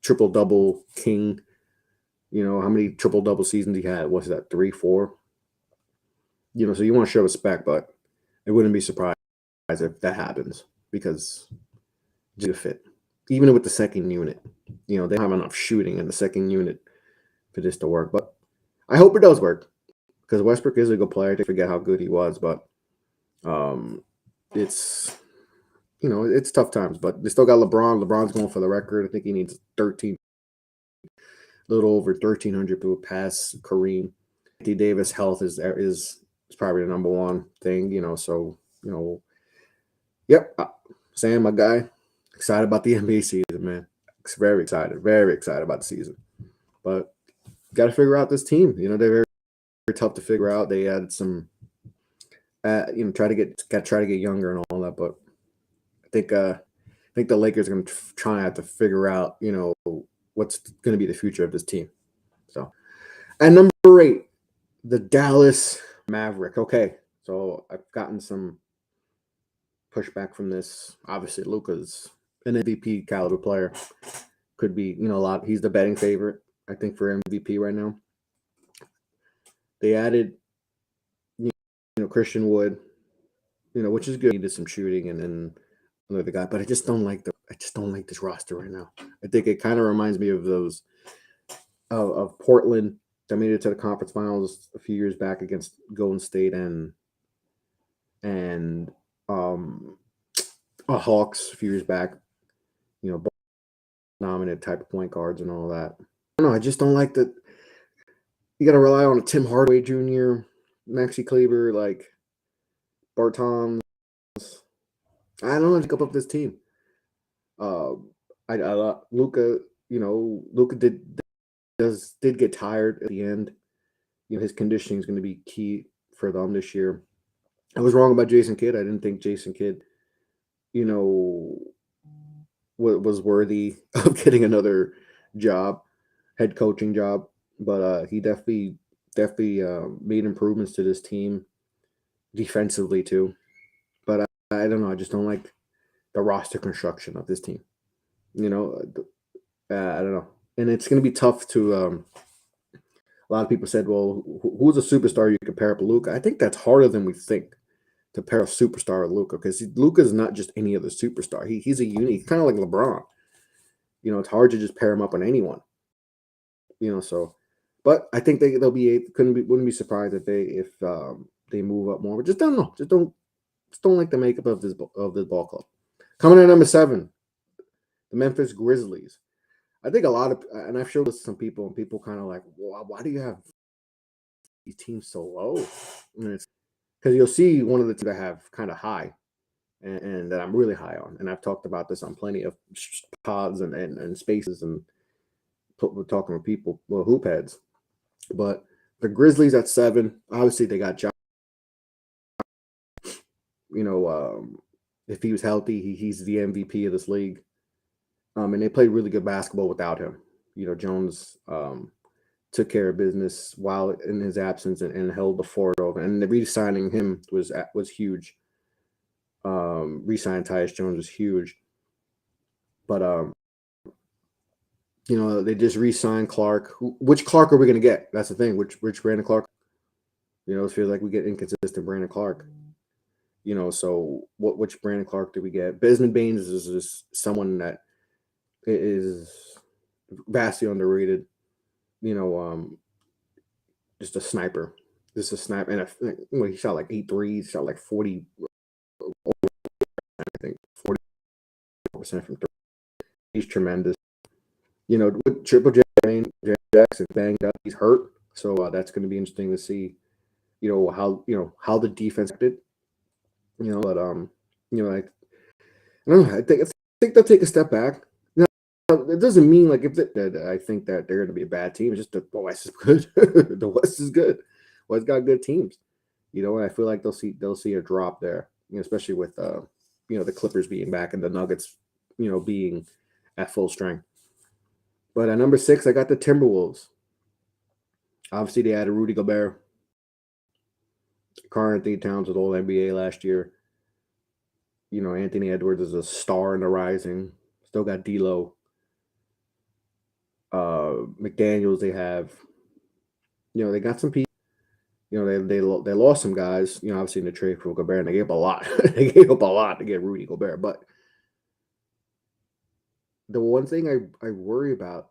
triple double king. How many triple double seasons he had? Was that 3, 4? So you want to show respect, but it wouldn't be surprised if that happens because it's a fit. Even with the second unit, they don't have enough shooting in the second unit for this to work. But I hope it does work because Westbrook is a good player. I forget how good he was, but it's tough times. But they still got LeBron. LeBron's going for the record. I think he needs 13. A little over 1,300 to pass Kareem. Anthony Davis' health is probably the number one thing, So yep, Sam, my guy, excited about the NBA season, man. Very excited about the season. But got to figure out this team. They're very, very tough to figure out. They added some, try to get younger and all that. But I think the Lakers are going to try and have to figure out, what's going to be the future of this team. So, and number 8, the Dallas Maverick. Okay, so I've gotten some pushback from this. Obviously, Luka's an MVP caliber player. Could be, a lot. He's the betting favorite, I think, for MVP right now. They added, Christian Wood, which is good. He did some shooting and then another guy, but I just don't like this roster right now. I think it kind of reminds me of those of Portland that made it to the conference finals a few years back against Golden State and Hawks a few years back. Dominant type of point guards and all that. I don't know. I just don't like that. You got to rely on a Tim Hardaway Jr., Maxi Kleber, like Bartons. I don't know how to pick up this team. Luka. Luka did get tired at the end. His conditioning is going to be key for them this year. I was wrong about Jason Kidd. I didn't think Jason Kidd, was worthy of getting another job, head coaching job. But he definitely made improvements to this team defensively too. But I don't know. I just don't like the roster construction of this team. I don't know. And it's going to be tough to a lot of people said, well, who's a superstar you can pair up with Luka? I think that's harder than we think to pair a superstar with Luka because Luka is not just any other superstar. He's a unique, kind of like LeBron. It's hard to just pair him up with anyone. So, but I think wouldn't be surprised if they move up more. But just don't know. Just don't like the makeup of this ball club. Coming in at number 7, the Memphis Grizzlies. I think a lot of, and I've showed this to some people, and people kind of like, why do you have these teams so low? And it's because you'll see one of the teams I have kind of high, and that I'm really high on. And I've talked about this on plenty of pods and spaces and talking with people, well, hoop heads. But the Grizzlies at 7, obviously they got John. If he was healthy, he's the MVP of this league. And they played really good basketball without him. Jones took care of business while in his absence and held the fort over. And the re-signing him was huge. Re-signing Tyus Jones was huge. But they just re-signed Clark. Which Clark are we going to get? That's the thing. Which Brandon Clark? It feels like we get inconsistent Brandon Clark. So which Brandon Clark do we get? Desmond Baines is just someone that is vastly underrated. Just a sniper. Just a sniper. And he shot like 8 threes, shot like 40, I think 40% from 3. He's tremendous. With Triple J, Jackson banged up, he's hurt. So that's going to be interesting to see, how the defense did. But I don't know. I think they'll take a step back. Now, it doesn't mean like that I think that they're going to be a bad team. It's just the West is good. The West is good. West got good teams. And I feel like they'll see a drop there, especially with the Clippers being back and the Nuggets, being at full strength. But at number 6, I got the Timberwolves. Obviously, they added Rudy Gobert. Karl-Anthony Towns was all NBA last year. Anthony Edwards is a star in the rising. Still got D'Lo. McDaniels, they have. They got some people. They lost some guys. Obviously in the trade for Gobert, and they gave up a lot. They gave up a lot to get Rudy Gobert. But the one thing I worry about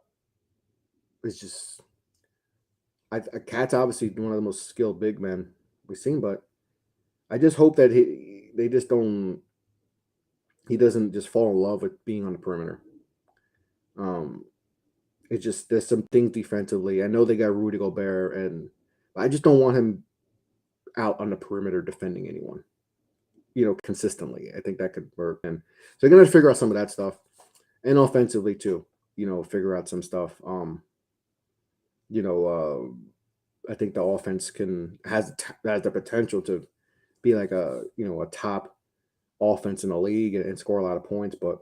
is just, Cat's obviously one of the most skilled big men we've seen, but I just hope that he doesn't just fall in love with being on the perimeter. It's just, there's some things defensively. I know they got Rudy Gobert, and I just don't want him out on the perimeter defending anyone, consistently. I think that could work. And so they're going to figure out some of that stuff, and offensively too, figure out some stuff. I think the offense has the potential to be like a top offense in the league and score a lot of points. But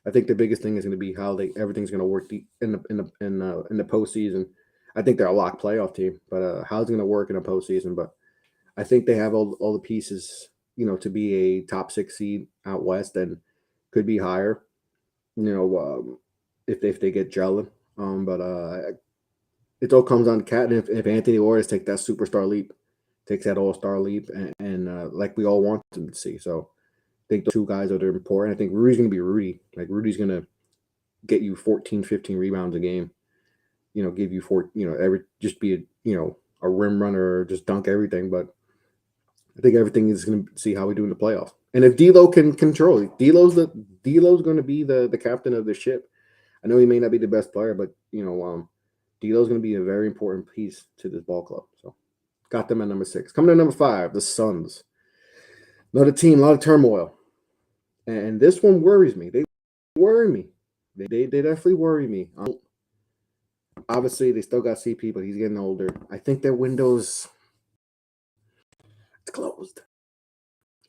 I think the biggest thing is going to be how everything's going to work in the postseason. I think they're a lock playoff team, but how it's going to work in a postseason. But I think they have all the pieces, to be a top 6 seed out west and could be higher, if they get gelling. But it all comes on to Cat. And if Anthony Warriors takes that all-star leap, and like we all want them to see. So I think those two guys are important. I think Rudy's going to be Rudy. Like, Rudy's going to get you 14, 15 rebounds a game, give you just be a rim runner or just dunk everything. But I think everything is going to see how we do in the playoffs. And if D'Lo can control it, D'Lo's going to be the captain of the ship. I know he may not be the best player, but D'Lo's going to be a very important piece to this ball club. So got them at number 6. Coming to number 5, the Suns. Another team, a lot of turmoil. And this one worries me. They worry me. They definitely worry me. Obviously, they still got CP, but he's getting older. I think their window's closed.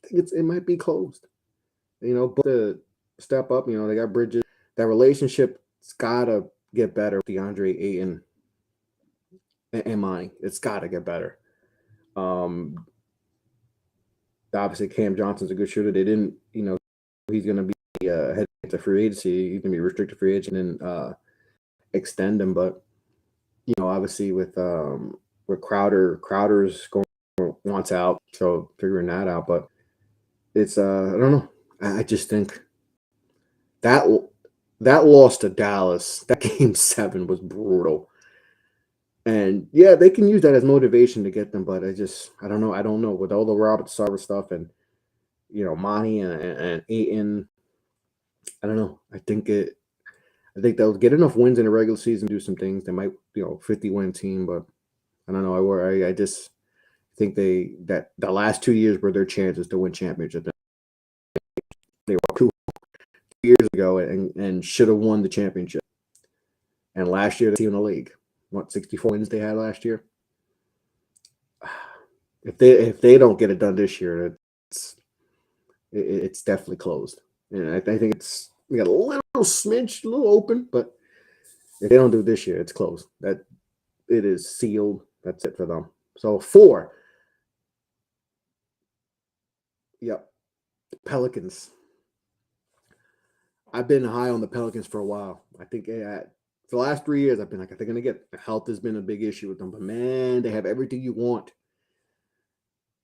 I think it might be closed. But to step up, they got Bridges. That relationship's got to get better with DeAndre Ayton and Monty. It's got to get better. Obviously, Cam Johnson's a good shooter. They didn't, he's going to be heading to free agency. He's going to be restricted free agent and extend him. But, obviously with Crowder's wants out, so figuring that out. But it's, I don't know. I just think that loss to Dallas, that game 7 was brutal. And yeah, they can use that as motivation to get them, but I don't know. I don't know with all the Robert Sarver stuff and Monty and Ayton. I don't know. I think I think they'll get enough wins in the regular season, do some things. They might, 50-win team, but I don't know. I just think that the last 2 years were their chances to win championships. They were 2 years ago and should have won the championship. And last year, the team in the league, 64 wins they had last year. If they don't get it done this year, it's definitely closed. And I think we got a little smidge, a little open, but if they don't do it this year, it's closed. That it is sealed. That's it for them. So 4. Yep. Pelicans. I've been high on the Pelicans for a while. I think for the last 3 years, I've been like, they're going to get health has been a big issue with them. But man, they have everything you want.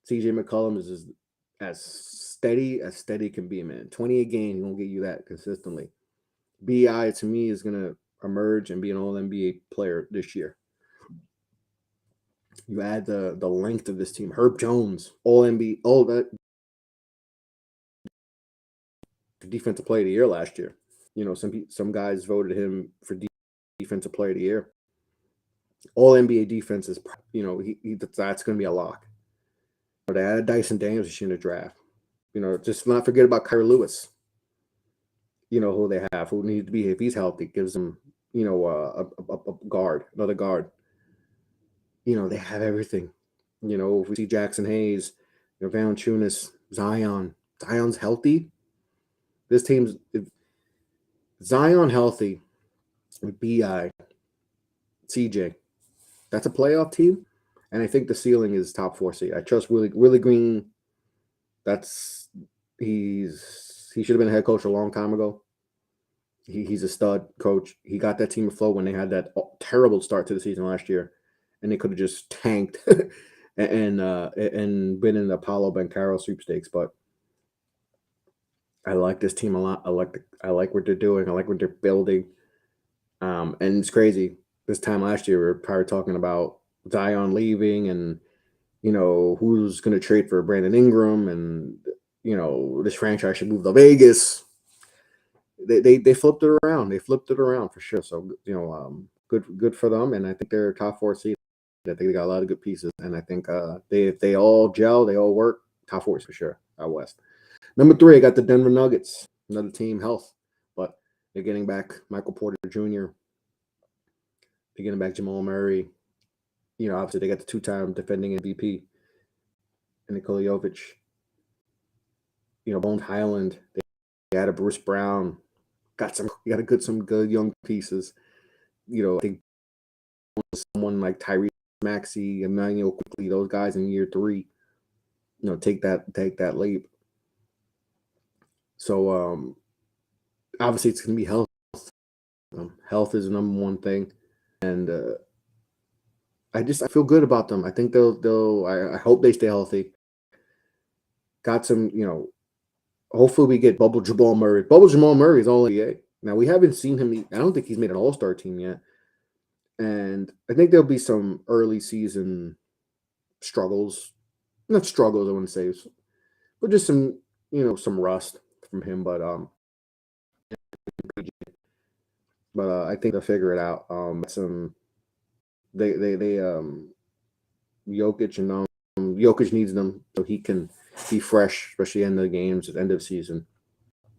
CJ McCollum is as steady can be, man. 20 a game, he won't get you that consistently. BI to me is going to emerge and be an All-NBA player this year. You add the length of this team. Herb Jones, All-NBA, all that defensive player of the year last year. Some guys voted him for defensive player of the year. All-NBA defense is, that's going to be a lock. They added Dyson Daniels in the draft. Just not forget about Kyrie Lewis. Who they have, who needs to be, if he's healthy, gives them, another guard. They have everything. If we see Jackson Hayes, Valanciunas, Zion's healthy. This team's Zion healthy with BI, CJ. That's a playoff team, and I think the ceiling is top 4 seed. I trust Willie Green. He should have been a head coach a long time ago. He's a stud coach. He got that team afloat when they had that terrible start to the season last year, and they could have just tanked and been in the Apollo Bencaro sweepstakes. But I like this team a lot. I like what they're doing. I like what they're building. And it's crazy. This time last year, we were probably talking about Zion leaving and, who's going to trade for Brandon Ingram and, this franchise should move to Vegas. They flipped it around. They flipped it around for sure. So, good for them. And I think they're top 4 seed. I think they got a lot of good pieces. And I think if they all gel, they all work, top 4 for sure out west. Number 3, I got the Denver Nuggets, another team health, but they're getting back Michael Porter Jr. They're getting back Jamal Murray. Obviously they got the 2-time defending MVP, and Nikola Jovic. Bones Highland. They added Bruce Brown. Got some good young pieces. I think someone like Tyrese Maxey, Emmanuel Quickly, those guys in year 3. Take that leap. So obviously it's going to be health. Health is the number 1 thing, and I feel good about them. I think I hope they stay healthy. Got some, hopefully we get Bubble Jamal Murray. Bubble Jamal Murray is all NBA. Now we haven't seen him. I don't think he's made an All-Star team yet, and I think there'll be some early season struggles. Not struggles, I wouldn't say, but just some some rust from him. But I think they'll figure it out. Jokic and Jokic needs them so he can be fresh, especially end of the games at the end of the season.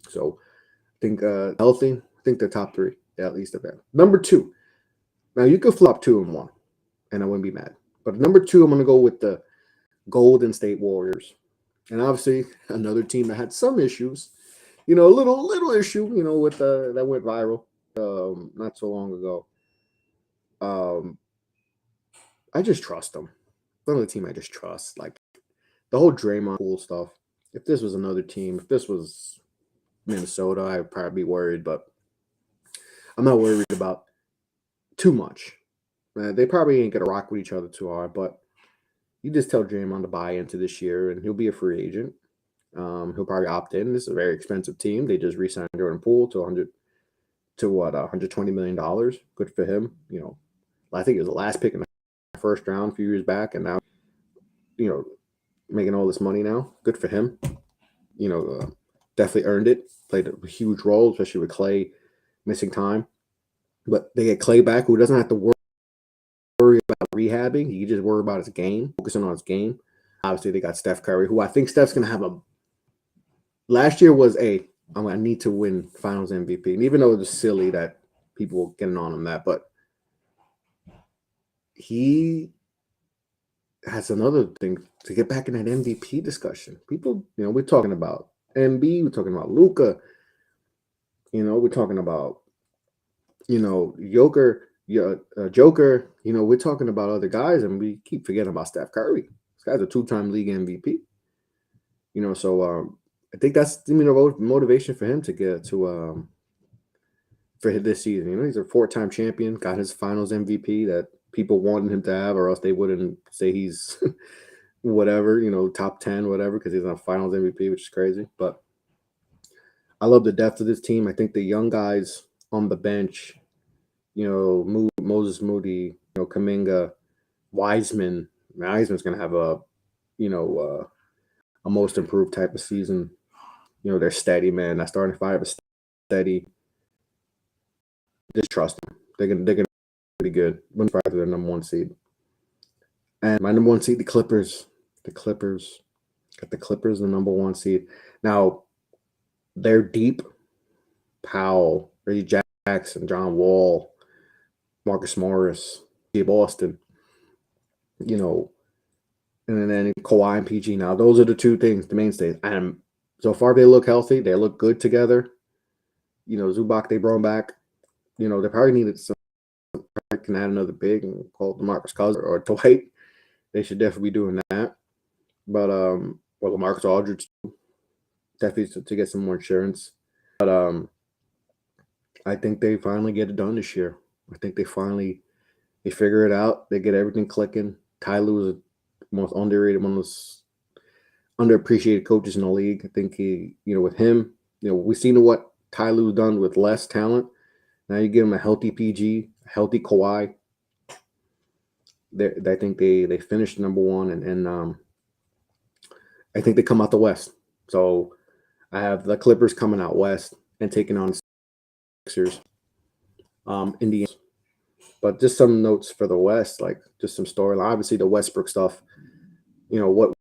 So I think healthy. I think they're top 3, at least a bit. Number 2. Now you could flop 2 and 1, and I wouldn't be mad. But number 2, I'm going to go with the Golden State Warriors, and obviously another team that had some issues. A little issue. With that went viral not so long ago. I just trust them. Another team I just trust. Like the whole Draymond Poole stuff. If this was another team, if this was Minnesota, I would probably be worried, but I'm not worried about too much. They probably ain't gonna rock with each other too hard, but you just tell Draymond to buy into this year, and he'll be a free agent. He'll probably opt in. This is a very expensive team. They just re-signed Jordan Poole to $120 million. Good for him. I think it was the last pick in the first round a few years back, and now, making all this money now. Good for him. Definitely earned it. Played a huge role, especially with Clay missing time. But they get Clay back, who doesn't have to worry about rehabbing. He can just worry about his game, focusing on his game. Obviously, they got Steph Curry, who I think Steph's going to have a. Last year was I need to win Finals MVP, and even though it was silly that people were getting on him but he has another thing to get back in that MVP discussion. People, we're talking about MB, we're talking about Luka, we're talking about, Joker, Joker, we're talking about other guys, and we keep forgetting about Steph Curry. This guy's a 2-time league MVP. So I think that's the motivation for him to get to for this season. He's a 4-time champion, got his Finals MVP that people wanted him to have, or else they wouldn't say he's whatever, top 10, whatever, because he's on Finals MVP, which is crazy. But I love the depth of this team. I think the young guys on the bench, Moses Moody, Kuminga, Wiseman. Wiseman's going to have a most improved type of season. They're steady, man. That starting five is steady. Just trust them. They're gonna be good. When their number 1 seed. And my number 1 seed, the Clippers. The Clippers. Got the Clippers, the number 1 seed. Now, they're deep. Powell, Reggie Jackson, John Wall, Marcus Morris, Gabe Austin, and then Kawhi and PG. Now, those are the 2 things, the mainstays. And so far, they look healthy. They look good together. Zubac, they brought him back. They probably needed some. Can add another big and call it DeMarcus Cousins or Dwight. They should definitely be doing that. But LaMarcus Aldridge definitely to get some more insurance. But I think they finally get it done this year. I think they figure it out. They get everything clicking. Ty Lue is the most underrated, one of those underappreciated coaches in the league. I think he, with him, we've seen what Ty Lue's done with less talent. Now you give him a healthy PG, a healthy Kawhi. I think they finished number 1, and I think they come out the West. So I have the Clippers coming out West and taking on the Sixers, Indians. But just some notes for the West, like just some storyline. Obviously, the Westbrook stuff. What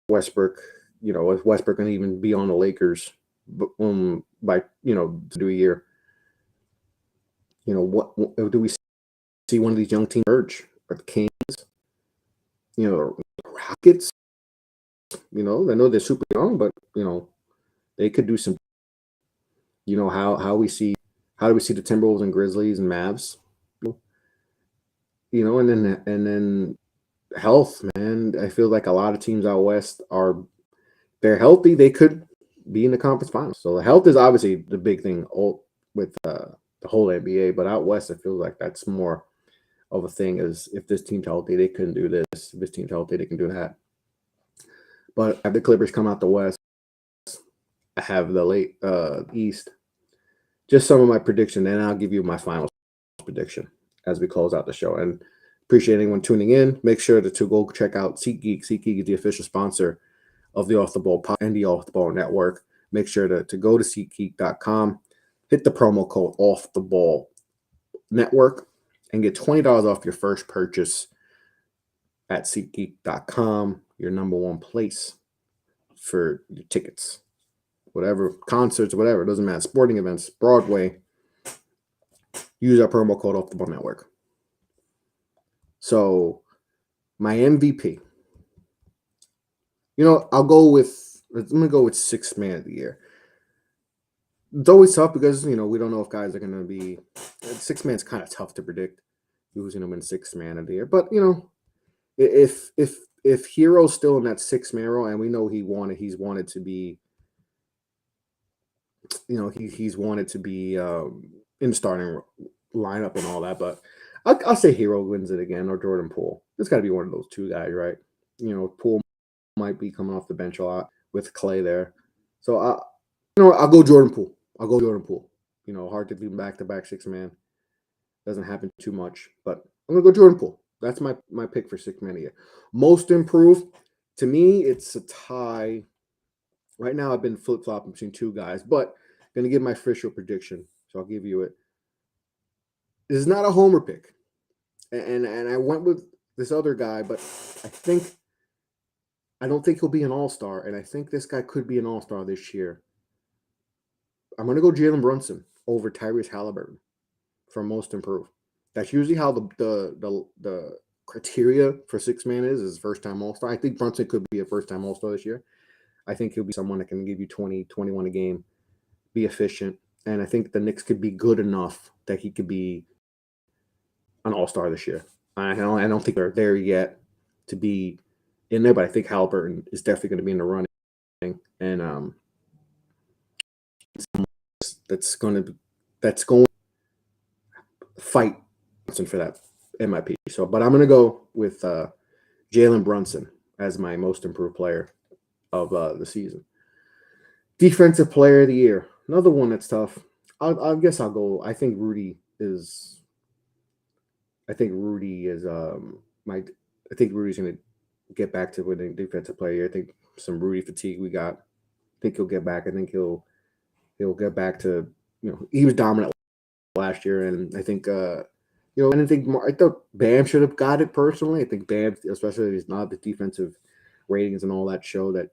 Westbrook, if Westbrook can even be on the Lakers, by to do a year. What do we see one of these young teams emerge? Or the Kings, Rockets. I know they're super young, but they could do some. How do we see the Timberwolves and Grizzlies and Mavs? And then health, man. I feel like a lot of teams out west they're healthy. They could be in the conference finals. So the health is obviously the big thing with the whole NBA. But out west, it feels like that's more of a thing. Is if this team's healthy, they couldn't do this. If this team's healthy, they can do that. But have the Clippers come out the West. I have the late East. Just some of my prediction, and I'll give you my final prediction as we close out the show. And appreciate anyone tuning in. Make sure to go check out SeatGeek. SeatGeek is the official sponsor of the Off the Ball Pod and the Off the Ball Network. Make sure to go to SeatGeek.com, hit the promo code Off the Ball Network, and get $20 off your first purchase at SeatGeek.com, your number 1 place for your tickets. Whatever, concerts, whatever, it doesn't matter. Sporting events, Broadway, use our promo code Off the Ball Network. So, my MVP. I'm going to go with 6th man of the year. It's always tough because, we don't know if guys are going to be. 6th man's kind of tough to predict who's going to win 6th man of the year. But, if Hero's still in that 6th man role, and we know he's wanted to be. He's wanted to be in the starting lineup and all that, but I'll say Hero wins it again, or Jordan Poole. It's got to be one of those 2 guys, right? Poole might be coming off the bench a lot with Clay there, so I'll go Jordan Poole. Hard to be back-to-back 6 man. Doesn't happen too much, but I'm gonna go Jordan Poole. That's my pick for 6th man of the year. Most improved, to me, it's a tie. Right now, I've been flip-flopping between 2 guys, but I'm going to give my official prediction, so I'll give you it. This is not a homer pick, and I went with this other guy, but I don't think he'll be an all-star, and I think this guy could be an all-star this year. I'm going to go Jalen Brunson over Tyrese Halliburton for most improved. That's usually how the criteria for six man is first-time all-star. I think Brunson could be a first-time all-star this year. I think he'll be someone that can give you 20, 21 a game, be efficient, and I think the Knicks could be good enough that he could be an all-star this year. I don't think they're there yet to be in there, but I think Halliburton is definitely going to be in the running, and that's going to fight for that MIP. So, but I'm going to go with Jalen Brunson as my most improved player of the season. Defensive player of the year, another one that's tough. I guess I'll go. I think Rudy is Rudy's going to get back to winning defensive player. I think some Rudy fatigue we got. I think he'll get back. I think he'll get back to, he was dominant last year, and I think I thought Bam should have got it personally. I think Bam, especially if he's not, the defensive ratings and all that show that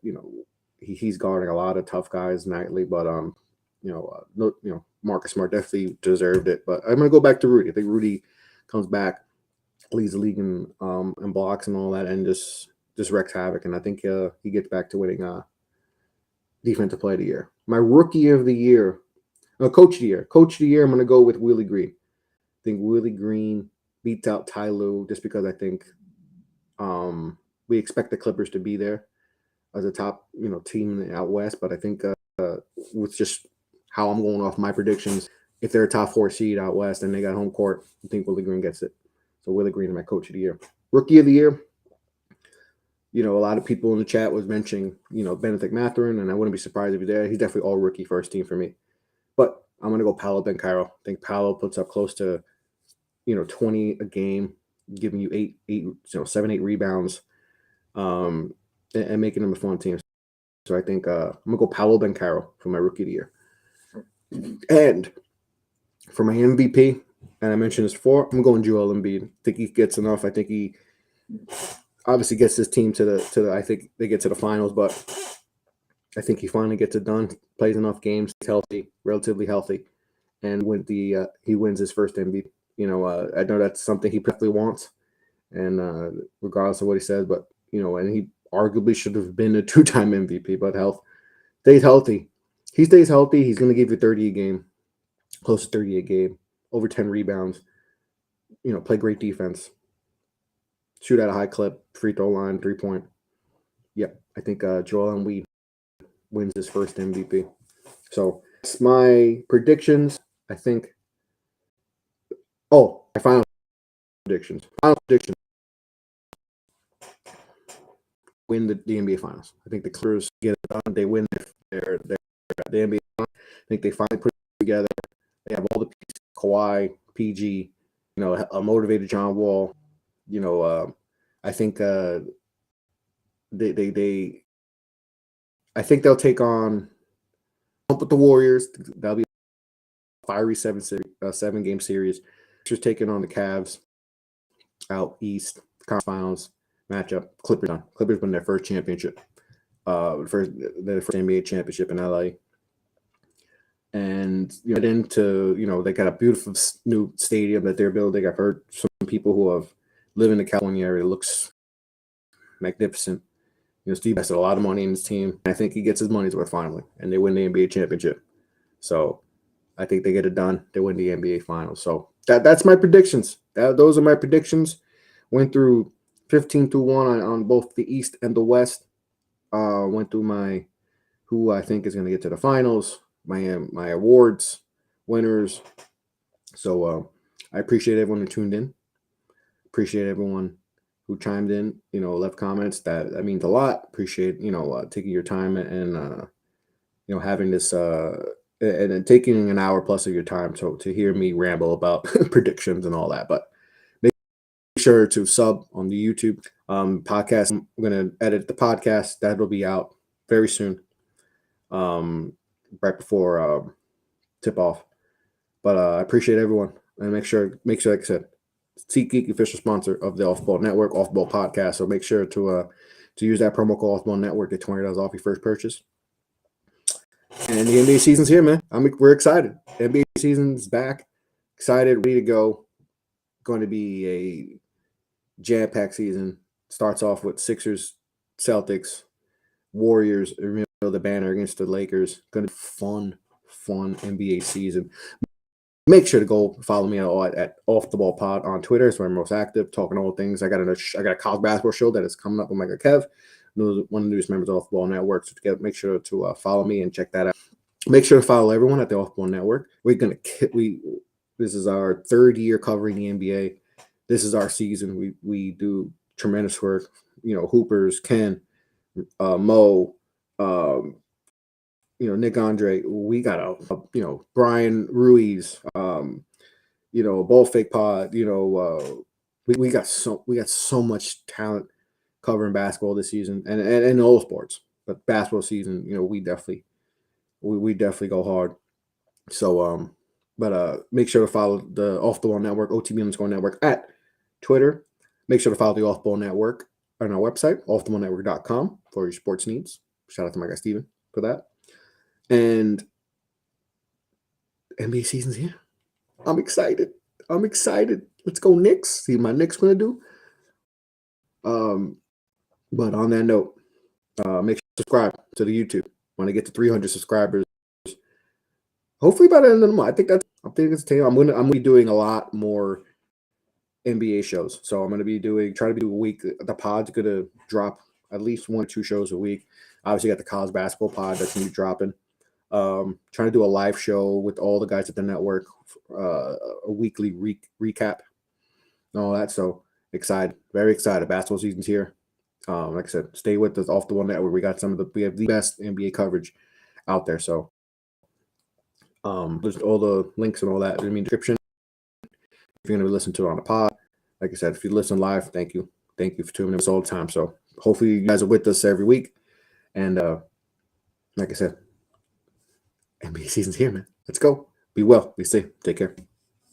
he's guarding a lot of tough guys nightly, but Marcus Smart definitely deserved it. But I'm gonna go back to Rudy. I think Rudy comes back, leads the league in blocks and all that, and just wrecks havoc. And I think he gets back to winning defensive player of the year. My rookie of the year, coach of the year. Coach of the year, I'm gonna go with Willie Green. I think Willie Green beats out Ty Lue just because I think we expect the Clippers to be there as a top team out west, but I think with just how I'm going off my predictions, if they're a top 4 seed out west and they got home court, I think Willie Green gets it. So Willie Green is my coach of the year. Rookie of the year, a lot of people in the chat was mentioning, Benedict Mathurin, and I wouldn't be surprised if he's there. He's definitely all rookie first team for me. But I'm going to go Paolo Banchero. I think Paolo puts up close to, 20 a game, giving you 7, 8 rebounds, and making them a fun team. So I think I'm going to go Paolo Banchero for my rookie of the year. And for my MVP, and I mentioned this before, I'm going Joel Embiid. I think he gets enough. I think he obviously gets his team to the I think they get to the finals, but I think he finally gets it done, plays enough games, he's healthy, relatively healthy, and he wins his first MVP. I know that's something he definitely wants, and regardless of what he says, but and he arguably should have been a 2-time MVP, but stays healthy. He stays healthy. He's going to give you 30 a game, close to 30 a game, over 10 rebounds. Play great defense, shoot at a high clip, free throw line, 3-point. Yep, I think Joel Embiid wins his first MVP. So that's my predictions. I think. Oh, my final predictions. Win the NBA Finals. I think the Clippers get it done. They win their the NBA Finals. I think they finally put it together. They have all the pieces: Kawhi, PG, a motivated John Wall. I think I think they'll take on with the Warriors. That'll be a fiery 7-game series. Just taking on the Cavs out east, conference finals matchup. Clippers done. Clippers win their first championship, their first NBA championship in LA. And they got a beautiful new stadium that they're building. I've heard some people who have lived in the California area. It looks magnificent. Steve invested a lot of money in his team. I think he gets his money's worth finally, and they win the NBA championship. So I think they get it done. They win the NBA Finals. So that's my predictions. Those are my predictions. Went through 15-1 on both the East and the West. Went through who I think is going to get to the finals, my awards, winners. So I appreciate everyone who tuned in. Appreciate everyone who chimed in, left comments. That means a lot. Appreciate, taking your time and, having this and taking an hour plus of your time to hear me ramble about predictions and all that. But make sure to sub on the YouTube podcast. I'm going to edit the podcast. That'll be out very soon, right before tip off. But I appreciate everyone. And make sure, like I said, SeatGeek, official sponsor of the Off the Ball Network, Off the Ball Podcast. So make sure to use that promo code Off the Ball Network, get $20 off your first purchase. And the NBA season's here, man. We're excited. The NBA season's back. Excited, ready to go. Going to be a jam-packed season. Starts off with Sixers, Celtics, Warriors, the banner against the Lakers. Going to be fun NBA season. Make sure to go follow me at Off the Ball Pod on Twitter. It's where I'm most active, talking all things. I got a college basketball show that is coming up with Michael Kev, one of the newest members of Off the Ball Network. So make sure to follow me and check that out. Make sure to follow everyone at the Off the Ball Network. This is our third year covering the NBA. This is our season. We do tremendous work. Hoopers, Ken, Mo, Nick Andre. We got Brian Ruiz. Ball Fake Pod. We got so much talent covering basketball this season and all sports. But basketball season, we definitely go hard. So make sure to follow the Off the Ball Network, OTB Network at Twitter. Make sure to follow the Off the Ball Network on our website, offtheballnetwork.com, for your sports needs. Shout out to my guy Steven for that. And NBA season's here. I'm excited. Let's go Knicks. See what my Knicks going to do. But on that note, make sure to subscribe to the YouTube. Want to get to 300 subscribers. Hopefully by the end of the month. I think it's I'm gonna be doing a lot more NBA shows. So I'm gonna be try to do a week. The pod's gonna drop at least 1 or 2 shows a week. Obviously got the college basketball pod that's gonna be dropping. Trying to do a live show with all the guys at the network, a weekly recap and all that. So excited, very excited. Basketball season's here. Like I said, stay with us Off the Ball Network. We have the best NBA coverage out there. So there's all the links and all that in the description. If you're going to listen to it on the pod, like I said, if you listen live, thank you for tuning in us all the time. So hopefully you guys are with us every week. And like I said, NBA season's here, man. Let's go. Be well. Be safe. Take care.